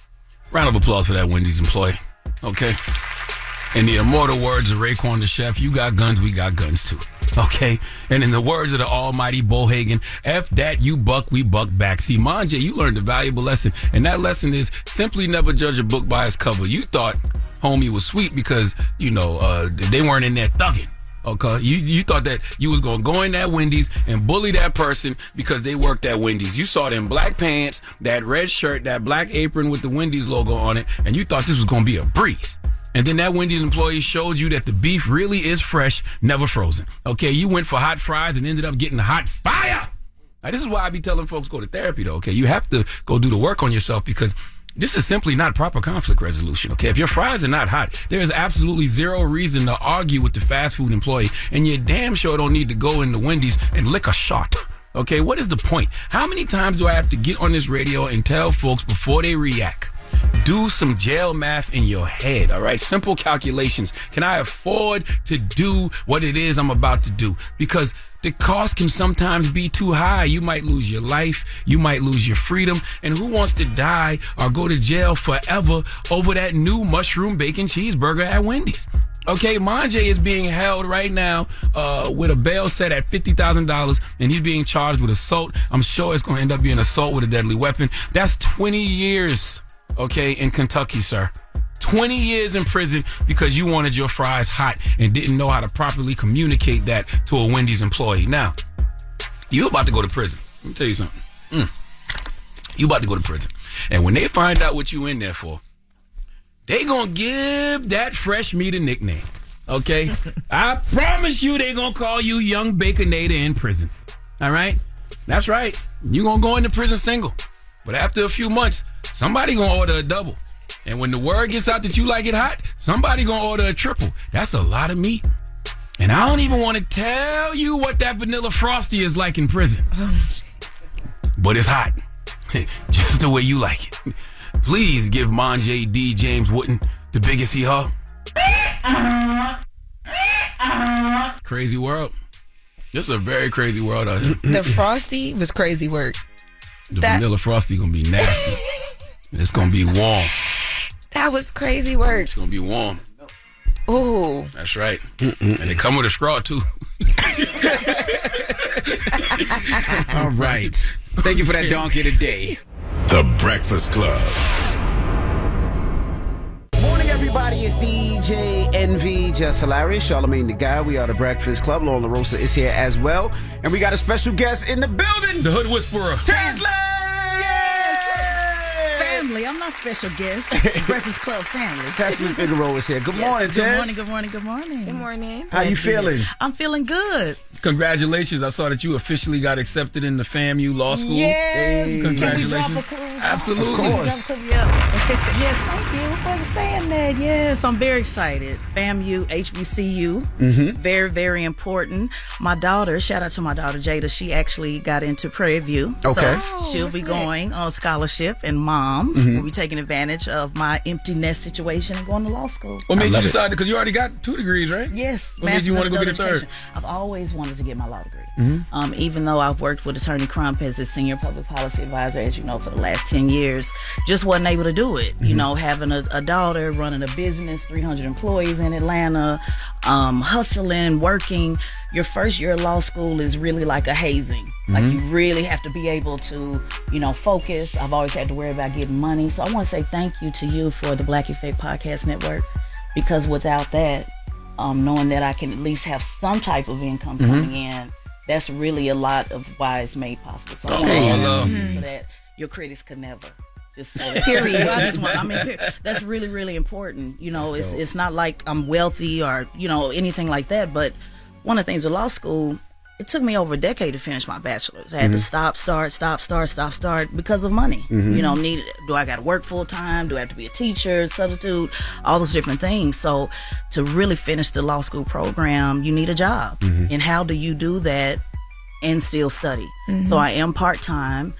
S2: Round of applause for that Wendy's employee. Okay? In the immortal words of Raekwon the Chef, you got guns, we got guns too. Okay? And in the words of the almighty Bohagen, F that, you buck, we buck back. See, Manje, you learned a valuable lesson. And that lesson is simply never judge a book by its cover. You thought homie was sweet because, they weren't in there thugging. Okay? You thought that you was going to go in that Wendy's and bully that person because they worked at Wendy's. You saw them black pants, that red shirt, that black apron with the Wendy's logo on it, and you thought this was going to be a breeze. And then that Wendy's employee showed you that the beef really is fresh, never frozen. Okay, you went for hot fries and ended up getting hot fire. Now, this is why I be telling folks go to therapy, though, okay? You have to go do the work on yourself because this is simply not proper conflict resolution, okay? If your fries are not hot, there is absolutely zero reason to argue with the fast food employee, and you damn sure don't need to go into Wendy's and lick a shot. Okay, what is the point? How many times do I have to get on this radio and tell folks before they react? Do some jail math in your head, all right? Simple calculations. Can I afford to do what it is I'm about to do? Because the cost can sometimes be too high. You might lose your life. You might lose your freedom. And who wants to die or go to jail forever over that new mushroom bacon cheeseburger at Wendy's? Okay, Manje is being held right now with a bail set at $50,000, and he's being charged with assault. I'm sure it's going to end up being assault with a deadly weapon. That's 20 years. Okay, in Kentucky, sir. 20 years in prison because you wanted your fries hot and didn't know how to properly communicate that to a Wendy's employee. Now, you about to go to prison. Let me tell you something. You about to go to prison. And when they find out what you in there for, they gonna give that fresh meat a nickname. Okay? I promise you they gonna call you Young Baconator in prison. All right? That's right. You gonna go into prison single. But after a few months, somebody gonna order a double. And when the word gets out that you like it hot, somebody gonna order a triple. That's a lot of meat. And I don't even want to tell you what that vanilla frosty is like in prison. But it's hot. Just the way you like it. Please give Manje D. James Wooten the biggest hee-haw. Crazy world. This is a very crazy world out here.
S13: The frosty was crazy work.
S2: The vanilla frosty gonna be nasty. It's gonna be warm.
S13: That was crazy work.
S2: It's gonna be warm.
S13: Ooh.
S2: That's right. And they come with a straw too.
S3: All right. Thank you for that donkey today.
S6: The Breakfast Club.
S3: Morning, everybody. It's DJ NV, Jess Hilarious, Charlamagne the Guy. We are the Breakfast Club. Lauren LaRosa is here as well. And we got a special guest in the building.
S2: The Hood Whisperer.
S3: Tezlyn!
S17: Family. I'm not special guest. Breakfast Club family.
S3: Tezlyn Figaro is here. Good morning,
S17: Good
S3: Tez.
S17: morning, good morning, good morning.
S13: Good morning.
S3: How you feeling?
S17: I'm feeling good.
S2: Congratulations. I saw that you officially got accepted in the FAMU Law School.
S17: Yes.
S2: Congratulations.
S17: Can we drop a clue?
S2: Absolutely.
S3: Of course.
S17: Yes, thank you for saying that. Yes, I'm very excited. FAMU, HBCU, very, very important. My daughter, shout out to my daughter Jada, she actually got into Prairie View.
S3: Okay.
S17: So she'll be going on a scholarship, and Mom will be taking advantage of my empty nest situation and going to law school.
S2: What made you decide? Because you already got 2 degrees, right?
S17: Yes.
S2: What made you want to go get a third?
S17: I've always wanted to get my law degree. Even though I've worked with Attorney Crump as a senior public policy advisor, as you know, for the last 10 years, just wasn't able to do it. You know, having a daughter, running a business, 300 employees in Atlanta, hustling, working. Your first year of law school is really like a hazing. Like, you really have to be able to, focus. I've always had to worry about getting money. So I want to say thank you to you for the Black Effect Podcast Network, because without that, knowing that I can at least have some type of income coming in, that's really a lot of why it's made possible. So I want to thank you for that. Your critics could never. Just say that. Period. That's really, really important. It's not like I'm wealthy or, anything like that. But one of the things with law school, it took me over a decade to finish my bachelor's. I had to stop, start because of money. Do I got to work full time? Do I have to be a teacher, substitute, all those different things? So to really finish the law school program, you need a job. And how do you do that and still study? So I am part-time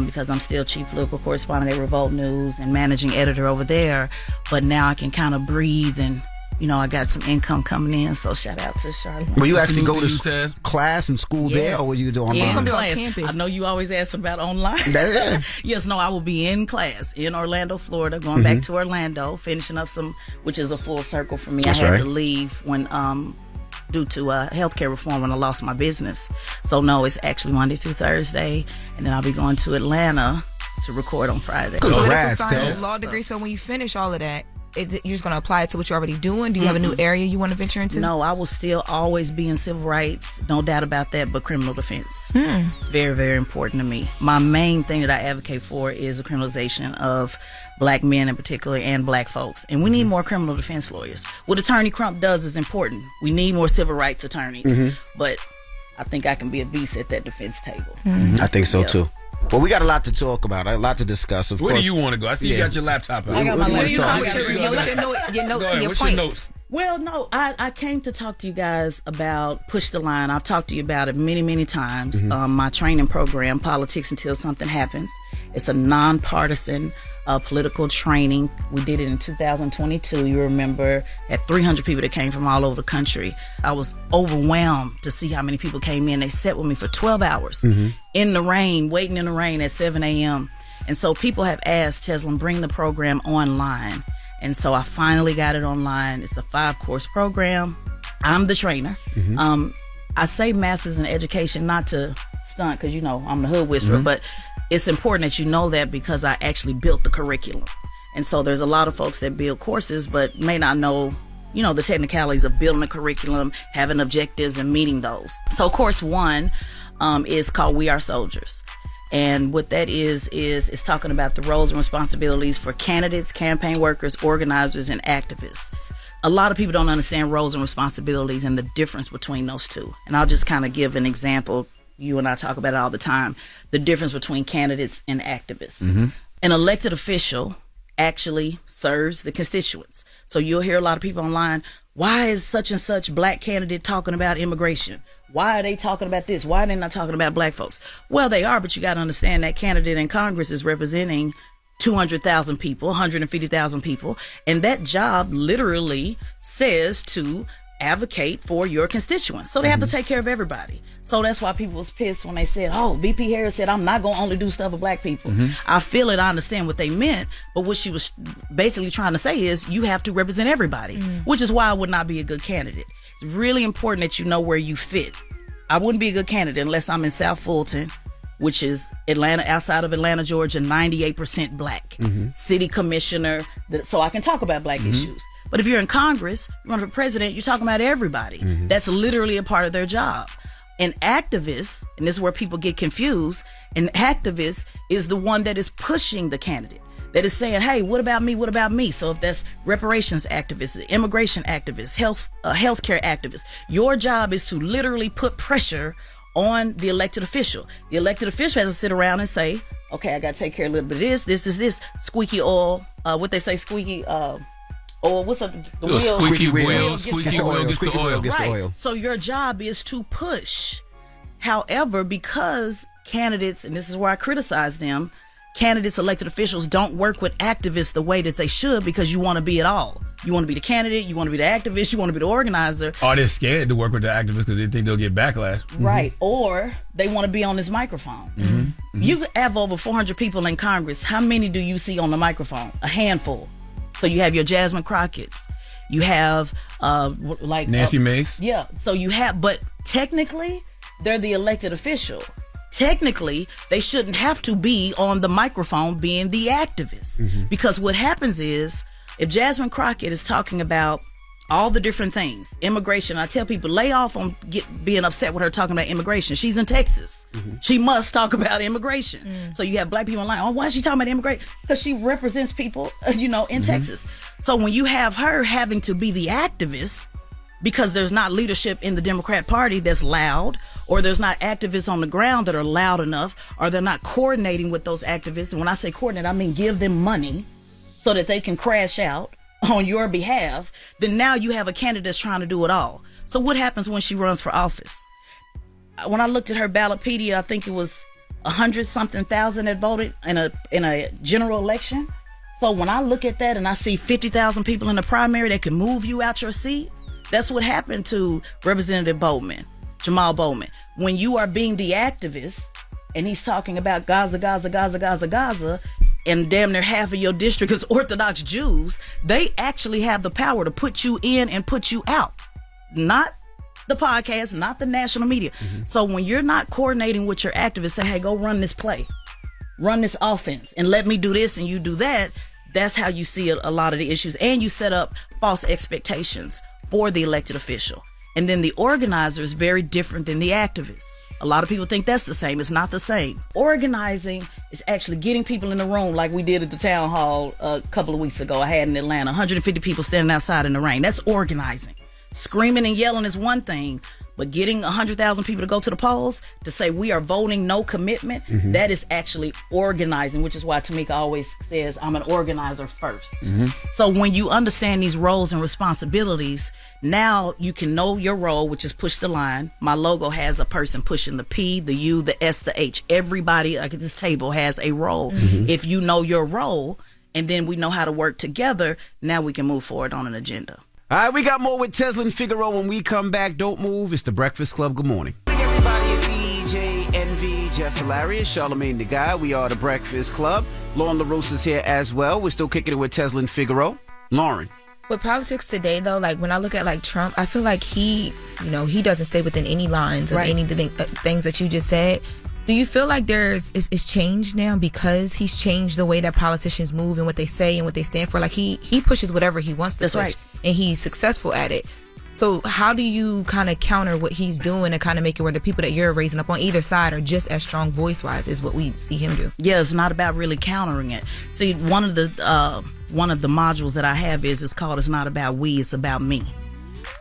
S17: because I'm still chief political correspondent at Revolt News and managing editor over there. But now I can kind of breathe and I got some income coming in. So shout out to Charlamagne.
S3: Will you actually go to class and school there, or will you do online?
S17: In class. I know you always ask about online. Yes, no, I will be in class in Orlando, Florida, going back to Orlando, finishing up which is a full circle for me.
S3: That's
S17: I had
S3: right.
S17: to leave when due to healthcare reform when I lost my business. So no, it's actually Monday through Thursday, and then I'll be going to Atlanta to record on Friday.
S8: Political science, law degree. So when you finish all of that, you're just going to apply it to what you're already doing? Do you have a new area you want to venture into?
S17: No, I will still always be in civil rights, no doubt about that, but criminal defense. It's very, very important to me. My main thing that I advocate for is the criminalization of black men in particular and black folks. And we need more criminal defense lawyers. What Attorney Crump does is important. We need more civil rights attorneys. But I think I can be a beast at that defense table.
S3: I think so too. Well, we got a lot to talk about, a lot to discuss. Of
S2: Where
S3: course.
S2: do you want to go? I see you got your laptop out.
S17: I got my laptop.
S8: What's your notes and your
S2: What's
S8: points?
S2: your notes?
S17: Well, no, I came to talk to you guys about Push the Line. I've talked to you about it many, many times. My training program, Politics Until Something Happens. It's a nonpartisan political training. We did it in 2022. You remember, had 300 people that came from all over the country. I was overwhelmed to see how many people came in. They sat with me for 12 hours in the rain, waiting in the rain at 7 a.m. And so people have asked, Tezlyn, bring the program online. And so I finally got it online. It's a 5-course program. I'm the trainer. I say Masters in Education not to stunt because, I'm the hood whisperer, but it's important that you know that because I actually built the curriculum. And so there's a lot of folks that build courses but may not know, the technicalities of building a curriculum, having objectives and meeting those. So course 1 is called We Are Soldiers. And what that is it's talking about the roles and responsibilities for candidates, campaign workers, organizers, and activists. A lot of people don't understand roles and responsibilities and the difference between those two. And I'll just kind of give an example. You and I talk about it all the time. The difference between candidates and activists. An elected official actually serves the constituents. So you'll hear a lot of people online, why is such and such black candidate talking about immigration? Why are they talking about this? Why are they not talking about black folks? Well, they are, but you got to understand that candidate in Congress is representing 200,000 people, 150,000 people. And that job literally says to advocate for your constituents. So they have to take care of everybody. So that's why people was pissed when they said, VP Harris said, I'm not going to only do stuff with black people. I feel it. I understand what they meant. But what she was basically trying to say is you have to represent everybody, which is why I would not be a good candidate. It's really important that you know where you fit. I wouldn't be a good candidate unless I'm in South Fulton, which is Atlanta, outside of Atlanta, Georgia, 98% black. City commissioner, so I can talk about black issues. But if you're in Congress, you run for president, you're talking about everybody. That's literally a part of their job. An activist, and this is where people get confused, an activist is the one that is pushing the candidate, that is saying, hey, what about me? What about me? So if that's reparations activists, immigration activists, healthcare activists, your job is to literally put pressure on the elected official. The elected official has to sit around and say, okay, I got to take care of a little bit of this, squeaky oil, what they say, squeaky oil, what's up? The wheel.
S2: Squeaky wheel gets the oil.
S17: Right. So your job is to push. However, because candidates, and this is where I criticize them, candidates, elected officials don't work with activists the way that they should because you want to be it all. You want to be the candidate, you want to be the activist, you want to be the organizer.
S2: Or they're scared to work with the activists because they think they'll get backlash.
S17: Right. Or they want to be on this microphone. You have over 400 people in Congress. How many do you see on the microphone? A handful. So you have your Jasmine Crockett's. You have
S2: Nancy Mace.
S17: Yeah. So you have, but technically they're the elected official. Technically, they shouldn't have to be on the microphone being the activist. Because what happens is, if Jasmine Crockett is talking about all the different things, immigration, I tell people, lay off on being upset with her talking about immigration. She's in Texas. She must talk about immigration. So you have black people online, why is she talking about immigration? Because she represents people, in Texas. So when you have her having to be the activist, because there's not leadership in the Democrat Party that's loud, or there's not activists on the ground that are loud enough, or they're not coordinating with those activists. And when I say coordinate, I mean give them money so that they can crash out on your behalf. Then now you have a candidate that's trying to do it all. So what happens when she runs for office? When I looked at her Ballotpedia, I think it was 100-something thousand that voted in a general election. So when I look at that and I see 50,000 people in the primary that can move you out your seat, that's what happened to Representative Jamal Bowman. When you are being the activist and he's talking about Gaza, and damn near half of your district is Orthodox Jews, they actually have the power to put you in and put you out. Not the podcast, not the national media. So when you're not coordinating with your activists, say, hey, go run this play, run this offense, and let me do this and you do that, that's how you see a lot of the issues. And you set up false expectations for the elected official. And then the organizer is very different than the activist. A lot of people think that's the same. It's not the same. Organizing is actually getting people in the room like we did at the town hall a couple of weeks ago. I had in Atlanta, 150 people standing outside in the rain. That's organizing. Screaming and yelling is one thing, but getting 100,000 people to go to the polls to say we are voting no commitment, that is actually organizing, which is why Tamika always says I'm an organizer first. So when you understand these roles and responsibilities, now you can know your role, which is push the line. My logo has a person pushing the P, the U, the S, the H. Everybody like at this table has a role. If you know your role, and then we know how to work together, now we can move forward on an agenda.
S3: All right, we got more with Tezlyn Figaro when we come back. Don't move. It's the Breakfast Club. Good morning. Everybody, it's DJ Envy, Jess Hilarious, Charlamagne the Guy. We are the Breakfast Club. Lauren LaRosa is here as well. We're still kicking it with Tezlyn Figaro. Lauren.
S8: With politics today, though, like when I look at like Trump, I feel like he doesn't stay within any lines of any of the things that you just said. Do you feel like it's changed now because he's changed the way that politicians move and what they say and what they stand for? Like he pushes whatever he wants to push.
S17: Right.
S8: And he's successful at it. So how do you kind of counter what he's doing and kind of make it where the people that you're raising up on either side are just as strong voice-wise as what we see him do?
S17: Yeah, it's not about really countering it. See, one of the modules that I have is called "It's Not About We, It's About Me."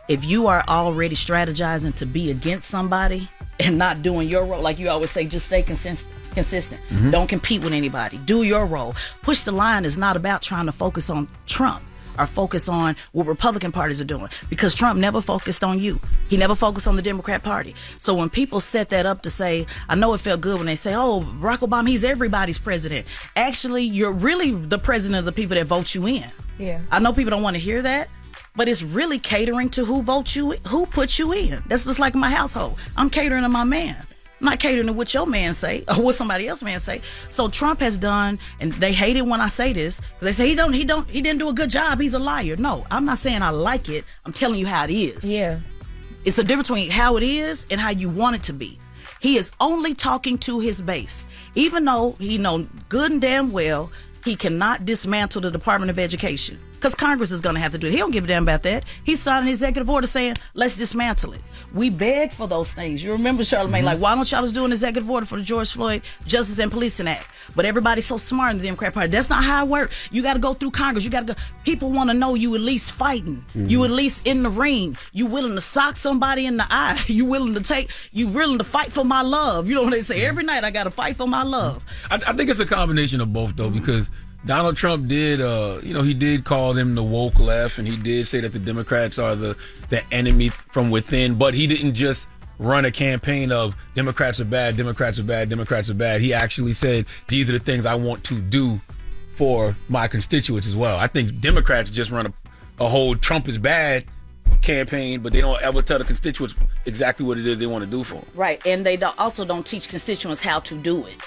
S17: If you are already strategizing to be against somebody and not doing your role, like you always say, just stay consistent. Don't compete with anybody. Do your role. Push the line is not about trying to focus on Trump or focus on what Republican parties are doing, because Trump never focused on you. He never focused on the Democrat Party. So when people set that up to say, I know it felt good when they say, oh, Barack Obama, he's everybody's president. Actually, you're really the president of the people that vote you in.
S8: Yeah.
S17: I know people don't want to hear that, but it's really catering to who votes you, who puts you in. That's just like my household. I'm catering to my man. I'm not catering to what your man say or what somebody else man say. So Trump has done, and they hate it when I say this, because they say he didn't do a good job. He's a liar. No, I'm not saying I like it. I'm telling you how it is.
S8: Yeah.
S17: It's a difference between how it is and how you want it to be. He is only talking to his base, even though he knows good and damn well he cannot dismantle the Department of Education. Because Congress is going to have to do it. He don't give a damn about that. He's signing an executive order saying, let's dismantle it. We beg for those things. You remember, Charlamagne, like, why don't y'all just do an executive order for the George Floyd Justice and Policing Act? But everybody's so smart in the Democrat Party. That's not how it works. You got to go through Congress. You got to go. People want to know you at least fighting. You at least in the ring. You willing to sock somebody in the eye. You willing to fight for my love. You know what they say? Every night I got to fight for my love.
S2: I think it's a combination of both, though, because Donald Trump did, he did call them the woke left, and he did say that the Democrats are the enemy from within, but he didn't just run a campaign of Democrats are bad, Democrats are bad, Democrats are bad. He actually said, these are the things I want to do for my constituents as well. I think Democrats just run a whole Trump is bad campaign, but they don't ever tell the constituents exactly what it is they want to do for them.
S17: Right, and they also don't teach constituents how to do it.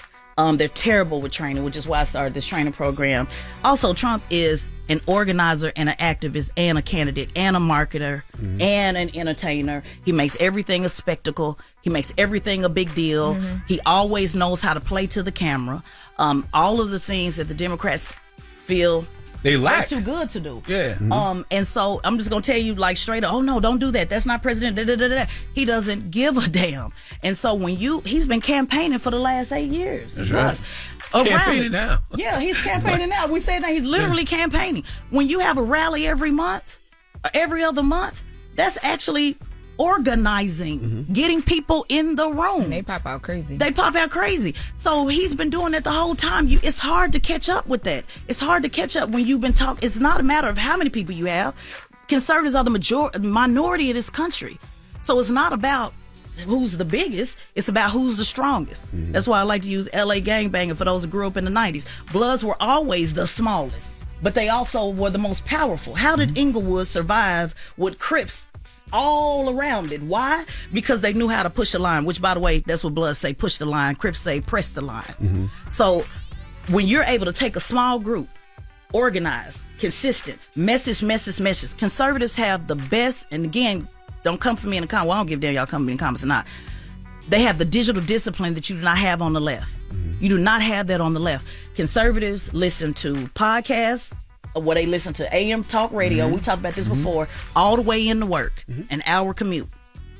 S17: They're terrible with training, which is why I started this training program. Also, Trump is an organizer and an activist and a candidate and a marketer and an entertainer. He makes everything a spectacle. He makes everything a big deal. He always knows how to play to the camera. All of the things that the Democrats feel
S2: they lack.
S17: They're too good to do.
S2: Yeah.
S17: And so I'm just going to tell you like straight up, oh no, don't do that. That's not president. He doesn't give a damn. And so he's been campaigning for the last 8 years.
S2: That's right. Campaigning now.
S17: Yeah, he's campaigning now. We say that he's literally campaigning. When you have a rally every month, or every other month, that's actually organizing, getting people in the room.
S8: And they pop out crazy. So he's been doing it the whole time. It's hard to catch up with that. It's hard to catch up when you've been talking. It's not a matter of how many people you have. Conservatives are the minority of this country. So it's not about who's the biggest. It's about who's the strongest. That's why I like to use LA gangbanging for those who grew up in the 90s. Bloods were always the smallest.
S17: but they also were the most powerful. How did Inglewood survive with Crips all around it? Why? Because they knew how to push a line, which, by the way, that's what Bloods say, push the line. Crips say, press the line. So when you're able to take a small group, organize, consistent, message. Conservatives have the best, and again, don't come for me in the comments. Well, I don't give a damn y'all come for me in the comments or not. They have the digital discipline that you do not have on the left. You do not have that on the left. Conservatives listen to podcasts, where they listen to AM talk radio. We talked about this before, all the way into work, an hour commute,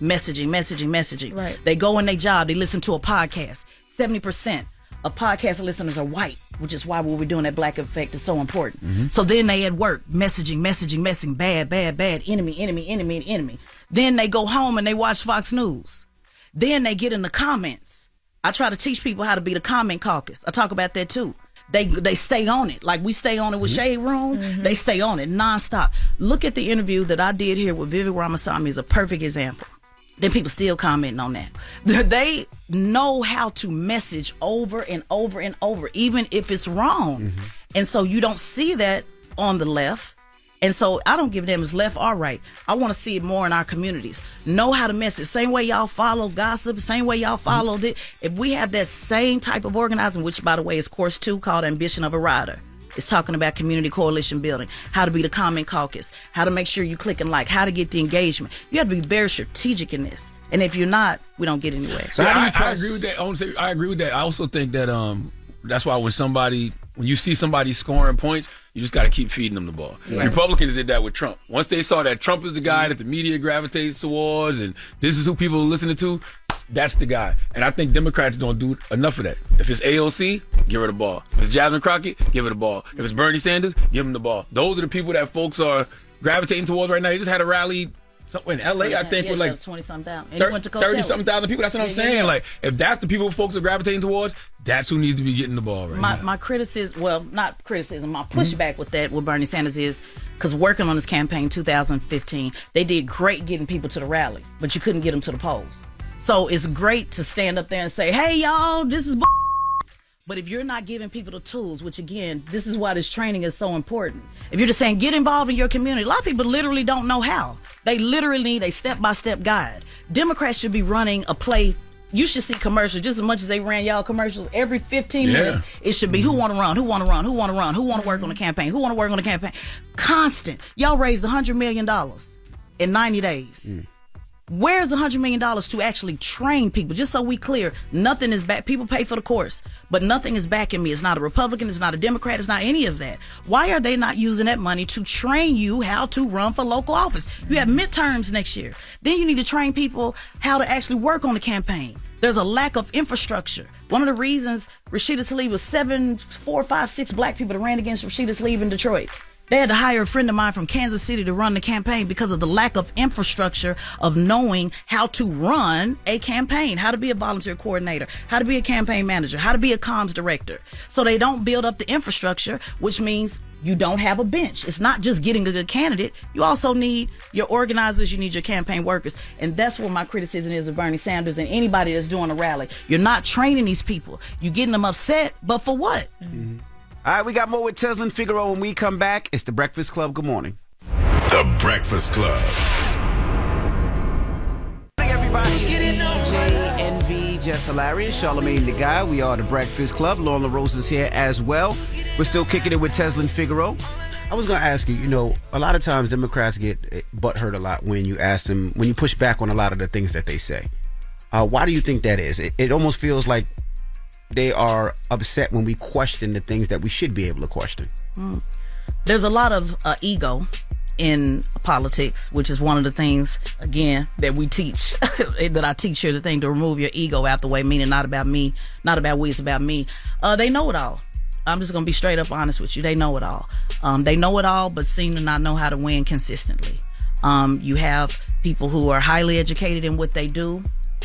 S17: messaging.
S8: Right.
S17: They go in their job, they listen to a podcast. 70% of podcast listeners are white, which is why what we're doing that black effect is so important. So then they at work, messaging, bad, enemy. Then they go home and they watch Fox News. Then they get in the comments. I try to teach people how to be the comment caucus. I talk about that too. They stay on it. Like we stay on it with Shade Room. They stay on it nonstop. Look at the interview that I did here with Vivek Ramaswamy is a perfect example. Then people still commenting on that. They know how to message over and over and over, even if it's wrong. And so you don't see that on the left. And so I don't give a damn if it's left or right. I want to see it more in our communities. Know how to message. Same way y'all follow gossip, same way y'all followed it. If we have that same type of organizing, which, by the way, is course 2 called Ambition of a Rider. It's talking about community coalition building, how to be the comment caucus, how to make sure you click and like, how to get the engagement. You have to be very strategic in this. And if you're not, we don't get anywhere.
S2: So I agree with that. I agree with that. I also think that that's why when you see somebody scoring points, you just got to keep feeding them the ball. Yeah. Republicans did that with Trump. Once they saw that Trump is the guy that the media gravitates towards and this is who people are listening to, that's the guy. And I think Democrats don't do enough of that. If it's AOC, give her the ball. If it's Jasmine Crockett, give her the ball. If it's Bernie Sanders, give him the ball. Those are the people that folks are gravitating towards right now. They just had a rally in LA, I think, with like
S17: 20-something thousand. And
S2: 30-something thousand people. That's what I'm saying. Yeah. Like, if that's the people folks are gravitating towards, that's who needs to be getting the ball right now.
S17: My criticism, well, not criticism, my pushback with that, with Bernie Sanders is, because working on this campaign 2015, they did great getting people to the rallies, but you couldn't get them to the polls. So it's great to stand up there and say, hey, y'all, this is but if you're not giving people the tools, which again, this is why this training is so important. If you're just saying, get involved in your community, a lot of people literally don't know how. They literally need a step-by-step guide. Democrats should be running a play. You should see commercials just as much as they ran y'all commercials every 15 minutes. It should be who want to run, who want to run, who want to run, who want to work on the campaign, who want to work on the campaign. Constant. Y'all raised $100 million in 90 days. Where's $100 million to actually train people? Just so we clear, nothing is back. People pay for the course, but nothing is backing me. It's not a Republican. It's not a Democrat. It's not any of that. Why are they not using that money to train you how to run for local office? You have midterms next year. Then you need to train people how to actually work on the campaign. There's a lack of infrastructure. One of the reasons Rashida Tlaib was 4, 5, 6 black people that ran against Rashida Tlaib in Detroit. They had to hire a friend of mine from Kansas City to run the campaign because of the lack of infrastructure of knowing how to run a campaign, how to be a volunteer coordinator, how to be a campaign manager, how to be a comms director. So they don't build up the infrastructure, which means you don't have a bench. It's not just getting a good candidate. You also need your organizers. You need your campaign workers. And that's what my criticism is of Bernie Sanders and anybody that's doing a rally. You're not training these people. You're getting them upset, but for what?
S3: All right, we got more with Tezlyn Figaro when we come back. It's The Breakfast Club. Good morning.
S6: The Breakfast Club.
S3: Good morning, everybody. It's DJ NV, Jess Hilarious, Charlamagne the Guy. We are The Breakfast Club. Lauren LaRose is here as well. We're still kicking it with Tezlyn Figaro. I was going to ask you, a lot of times Democrats get butthurt a lot when you ask them, when you push back on a lot of the things that they say. Why do you think that is? It almost feels like they are upset when we question the things that we should be able to question.
S17: There's a lot of ego in politics, which is one of the things, again, that we teach, that I teach here, the thing to remove your ego out the way, meaning not about me, not about we, it's about me. They know it all. I'm just going to be straight up honest with you. They know it all. They know it all, but seem to not know how to win consistently. You have people who are highly educated in what they do.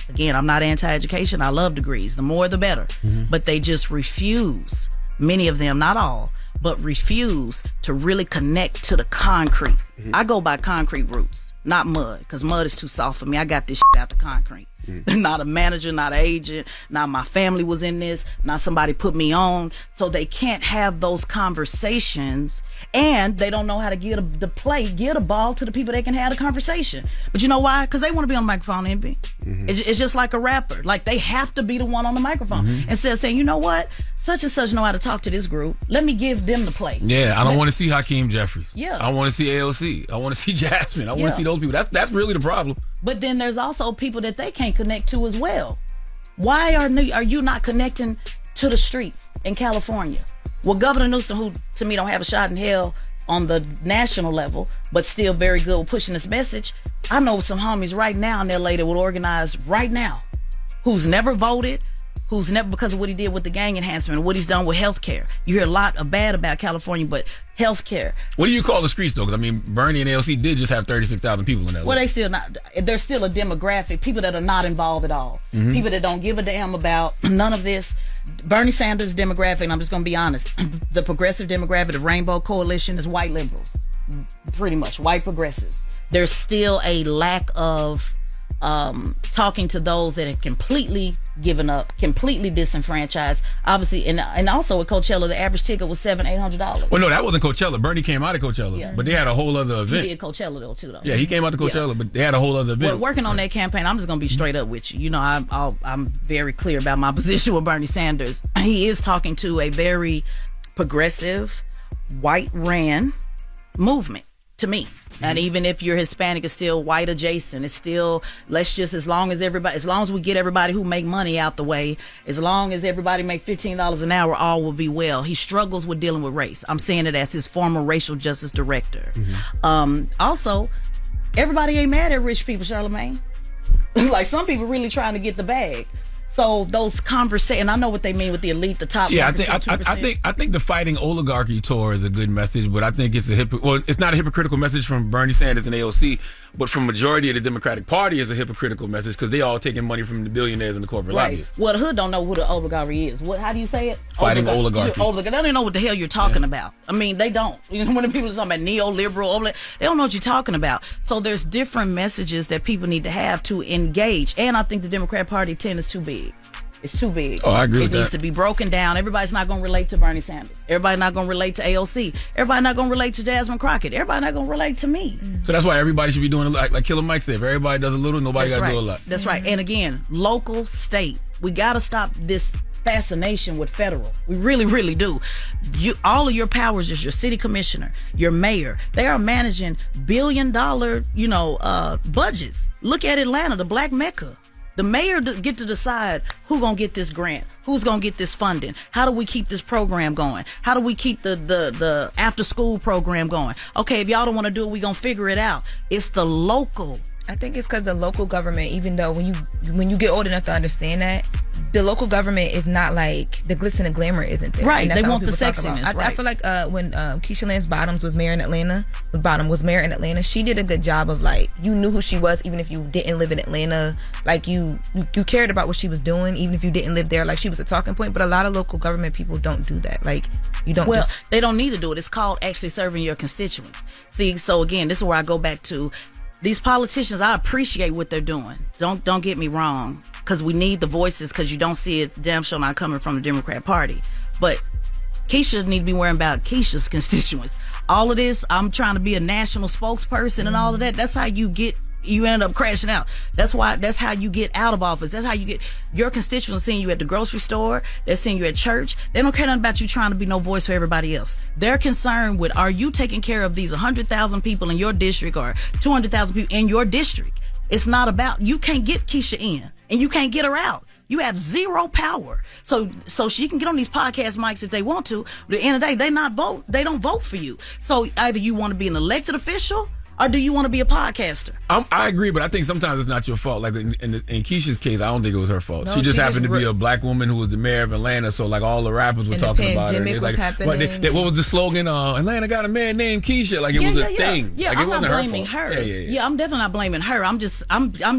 S17: Again, I'm not anti-education. I love degrees. The more, the better. But they just refuse, many of them, not all, but refuse to really connect to the concrete. I go by concrete roots, not mud, because mud is too soft for me. I got this shit out the concrete. Not a manager, not an agent, not my family was in this, not somebody put me on. So they can't have those conversations, and they don't know how to get a ball to the people they can have the conversation. But you know why? Because they want to be on the microphone, Envy. It's just like a rapper. Like, they have to be the one on the microphone. Instead of saying, you know what? Such and such know how to talk to this group. Let me give them the play.
S2: Yeah, I don't want to see Hakeem Jeffries.
S17: Yeah.
S2: I want to see AOC. I want to see Jasmine. I want to see those people. That's really the problem.
S17: But then there's also people that they can't connect to as well. Why are you not connecting to the streets in California? Well, Governor Newsom, who to me don't have a shot in hell on the national level, but still very good with pushing this message. I know some homies right now in LA that would organize right now, who's never voted, who's never, because of what he did with the gang enhancement, what he's done with healthcare. You hear a lot of bad about California, but healthcare.
S2: What do you call the streets, though? Because, I mean, Bernie and AOC did just have 36,000 people in LA.
S17: Well, there's still a demographic, people that are not involved at all. People that don't give a damn about none of this. Bernie Sanders' demographic, and I'm just going to be honest, the progressive demographic, the Rainbow Coalition, is white liberals. Pretty much, white progressives. There's still a lack of talking to those that have completely given up, completely disenfranchised. Obviously, and also at Coachella, the average ticket was $700-800.
S2: Well, no, that wasn't Coachella. Bernie came out of Coachella, but they had a whole other event.
S17: He did Coachella though, too.
S2: Yeah, he came out to Coachella, but they had a whole other event.
S17: Well, working on that campaign, I'm just going to be straight up with you. You know, I'm very clear about my position with Bernie Sanders. He is talking to a very progressive, white-ran movement, to me. And even if you're Hispanic, it's still white adjacent. It's still, as long as we get everybody who make money out the way, as long as everybody make $15 an hour, all will be well. He struggles with dealing with race. I'm saying it as his former racial justice director. Also, everybody ain't mad at rich people, Charlamagne. Like, some people really trying to get the bag. So those conversations, and I know what they mean with the elite, the top.
S2: Yeah, I think the fighting oligarchy tour is a good message, but I think it's it's not a hypocritical message from Bernie Sanders and AOC, but from majority of the Democratic Party is a hypocritical message because they all taking money from the billionaires and the corporate lobbyists.
S17: Well, the hood don't know who the oligarchy is. How do you say it?
S2: Fighting oligarchy.
S17: They don't even know what the hell you're talking about. I mean, they don't. You know, when the people are talking about neoliberal, they don't know what you're talking about. So there's different messages that people need to have to engage. And I think the Democratic Party tent is too big. It's too big.
S2: Oh, I agree with that.
S17: It needs to be broken down. Everybody's not going to relate to Bernie Sanders. Everybody's not going to relate to AOC. Everybody's not going to relate to Jasmine Crockett. Everybody's not going to relate to me.
S2: So that's why everybody should be doing like Killer Mike said. If everybody does a little, nobody got to do a lot.
S17: That's right. And again, local, state. We got to stop this fascination with federal. We really, really do. All of your powers is your city commissioner, your mayor. They are managing billion-dollar, budgets. Look at Atlanta, the Black Mecca. The mayor get to decide who's going to get this grant, who's going to get this funding. How do we keep this program going? How do we keep the after-school program going? Okay, if y'all don't want to do it, we're going to figure it out. It's the local.
S8: I think it's because the local government, even though when you get old enough to understand that, the local government is not like the glitz and the glamour isn't there.
S17: Right, they want the sexiness.
S8: I feel like when Keisha Lance Bottoms was mayor in Atlanta, she did a good job of, like, you knew who she was even if you didn't live in Atlanta. Like, you cared about what she was doing even if you didn't live there. Like, she was a talking point. But a lot of local government people don't do that. Like, you don't.
S17: Well, they don't need to do it. It's called actually serving your constituents. See, so again, this is where I go back to these politicians. I appreciate what they're doing. Don't get me wrong. Because we need the voices, because you don't see it damn sure not coming from the Democrat Party. But Keisha need to be worrying about Keisha's constituents. All of this, I'm trying to be a national spokesperson and all of that. That's how you end up crashing out. That's how you get out of office. That's how you get your constituents seeing you at the grocery store. They're seeing you at church. They don't care nothing about you trying to be no voice for everybody else. They're concerned with, are you taking care of these 100,000 people in your district or 200,000 people in your district? It's not about, you can't get Keisha in. And you can't get her out. You have zero power. So she can get on these podcast mics if they want to. But at the end of the day, they don't vote for you. So either you want to be an elected official or do you want to be a podcaster?
S2: I agree, but I think sometimes it's not your fault. Like in Keisha's case, I don't think it was her fault.
S8: No,
S2: she just happened to be a black woman who was the mayor of Atlanta, so like all the rappers were
S8: And
S2: talking
S8: the
S2: about her.
S8: pandemic was happening.
S2: What was the slogan? Atlanta got a man named Keisha. Like it was a thing.
S17: Yeah,
S2: like, it
S17: I'm not
S2: wasn't
S17: blaming
S2: fault.
S17: her. Yeah, I'm definitely not blaming her. I'm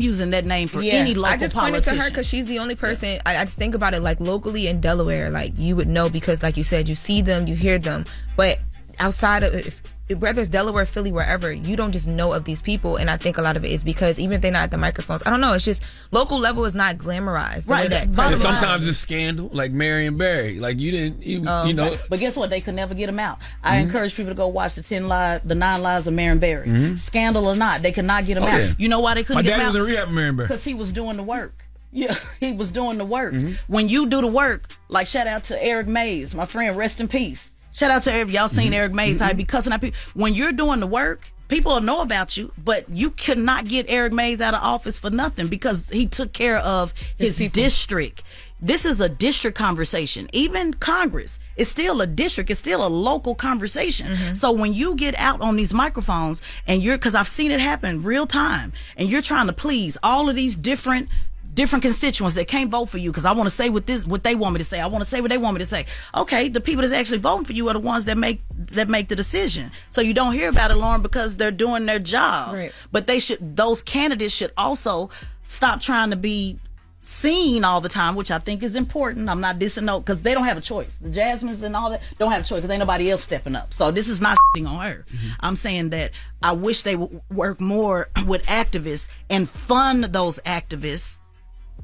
S17: using that name for any local
S8: I just pointed
S17: politician.
S8: to her because she's the only person. I just think about it like locally in Delaware, like you would know because, like you said, you see them, you hear them, but outside of whether it's Delaware, Philly, wherever, you don't just know of these people. And I think a lot of it is because even if they're not at the microphones, I don't know, it's just local level is not glamorized.
S17: Right.
S2: And sometimes it's scandal, like Marion Barry. Like you didn't, you know.
S17: But guess what? They could never get them out. I encourage people to go watch the 9 Lives of Marion Barry. Scandal or not, they could not get them out.
S2: Yeah.
S17: You know why they couldn't get them out?
S2: My dad was in rehab, Marion Barry.
S17: Because he was doing the work. Yeah, he was doing the work. When you do the work, like shout out to Eric Mays, my friend, rest in peace. Shout out to Eric. Y'all seen Eric Mays, how he be cussing at people. When you're doing the work, people will know about you, but you could not get Eric Mays out of office for nothing because he took care of his district. This is a district conversation. Even Congress is still a district. It's still a local conversation. So when you get out on these microphones and because I've seen it happen real time, and you're trying to please all of these different constituents that can't vote for you because I want to say what they want me to say. I want to say what they want me to say. Okay, the people that's actually voting for you are the ones that make the decision. So you don't hear about it, Lauren, because they're doing their job. Right. But those candidates should also stop trying to be seen all the time, which I think is important. I'm not dissing because they don't have a choice. The Jasmines and all that don't have a choice because ain't nobody else stepping up. So this is not on her. I'm saying that I wish they would work more with activists and fund those activists,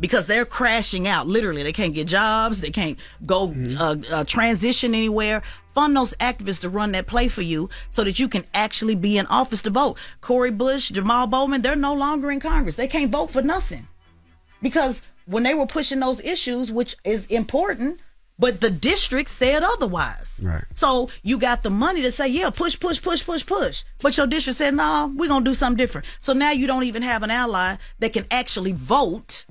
S17: because they're crashing out. Literally, they can't get jobs. They can't go transition anywhere. Fund those activists to run that play for you so that you can actually be in office to vote. Cori Bush, Jamal Bowman, they're no longer in Congress. They can't vote for nothing. Because when they were pushing those issues, which is important, but the district said otherwise. Right. So you got the money to say, yeah, push. But your district said, no, we're going to do something different. So now you don't even have an ally that can actually vote,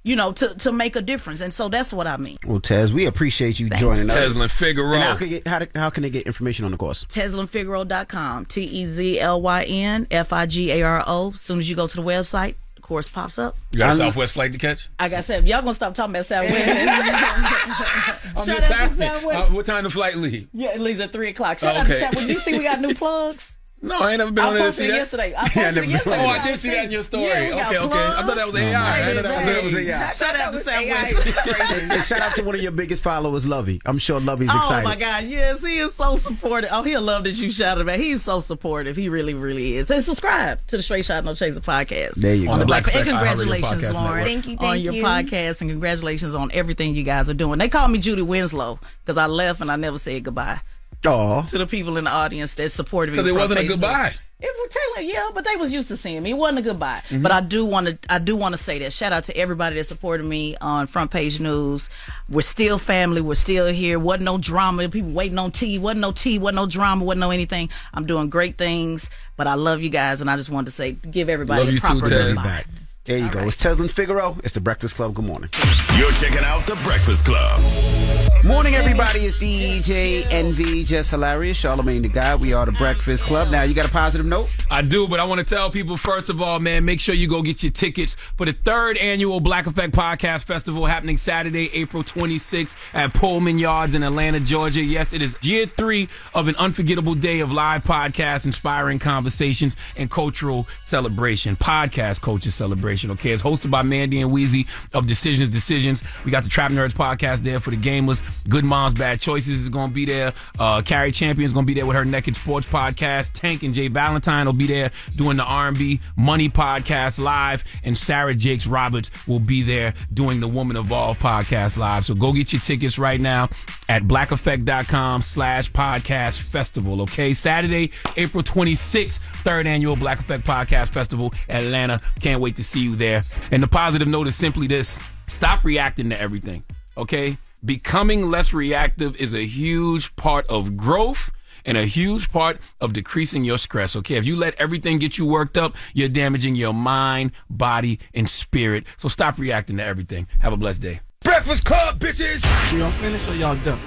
S17: to make a difference. And so that's what I mean.
S3: Well, Tez, we appreciate you joining us.
S2: Tezlyn Figaro.
S3: And how can they get information on the course?
S17: TezlynFigaro.com. TezlynFigaro. As soon as you go to the website, the course pops up.
S2: You got a Southwest flight to catch?
S17: I got Y'all gonna stop talking about Southwest.
S2: Shout out to Southwest. What time the flight leave?
S17: Yeah, it leaves at 3:00. Shout out to Southwest. You see we got new plugs?
S2: No, I ain't never been on there to see that.
S17: Yesterday. I posted it yesterday.
S2: Oh, I did see that in your story.
S17: Yeah,
S2: okay. I thought that was AI. I thought that was AI.
S17: Shout out to Southwest.
S3: And shout out to one of your biggest followers, Lovey. I'm sure Lovey's excited.
S17: Oh my God, yes, he is so supportive. Oh, he'll love that you shouted about. He's so supportive. He really, really is. And subscribe to the Straight Shot No Chaser podcast.
S3: There you go.
S17: On the Black and congratulations, Lauren.
S8: Thank you
S17: on your podcast, and congratulations on everything you guys are doing. They call me Judy Winslow because I left and I never said goodbye.
S3: Oh,
S17: to the people in the audience that supported me.
S2: Because it wasn't a goodbye.
S17: It was telling, but they was used to seeing me. It wasn't a goodbye. But I do want to say that. Shout out to everybody that supported me on Front Page News. We're still family. We're still here. Wasn't no drama. People waiting on tea. Wasn't no drama. Wasn't no anything. I'm doing great things. But I love you guys, and I just wanted to say, give everybody a proper goodbye.
S3: There you go. Right. It's Tezlyn Figaro. It's The Breakfast Club. Good morning.
S6: You're checking out The Breakfast Club.
S3: Morning, everybody. It's DJ NV, Jess Hilarious, Charlamagne the Guy. We are The Breakfast Club. Now, you got a positive note?
S2: I do, but I want to tell people, first of all, man, make sure you go get your tickets for the 3rd annual Black Effect Podcast Festival happening Saturday, April 26th at Pullman Yards in Atlanta, Georgia. Yes, it is year 3 of an unforgettable day of live podcasts, inspiring conversations, and cultural celebration. Podcast culture celebration. Okay, it's hosted by Mandy and Weezy of Decisions. We got the Trap Nerds podcast there for the gamers. Good Moms, Bad Choices is going to be there. Carrie Champion's going to be there with her Naked Sports podcast. Tank and Jay Valentine will be there doing the R&B Money podcast live. And Sarah Jakes Roberts will be there doing the Woman Evolve podcast live. So go get your tickets right now at blackeffect.com/podcast festival. Okay, Saturday, April 26th, 3rd annual Black Effect Podcast Festival, Atlanta. Can't wait to see you there. And the positive note is simply this: stop reacting to everything. Okay, becoming less reactive is a huge part of growth and a huge part of decreasing your stress. Okay, if you let everything get you worked up, you're damaging your mind, body, and spirit. So stop reacting to everything. Have a blessed day.
S15: Breakfast Club, bitches!
S3: Y'all finished or y'all done?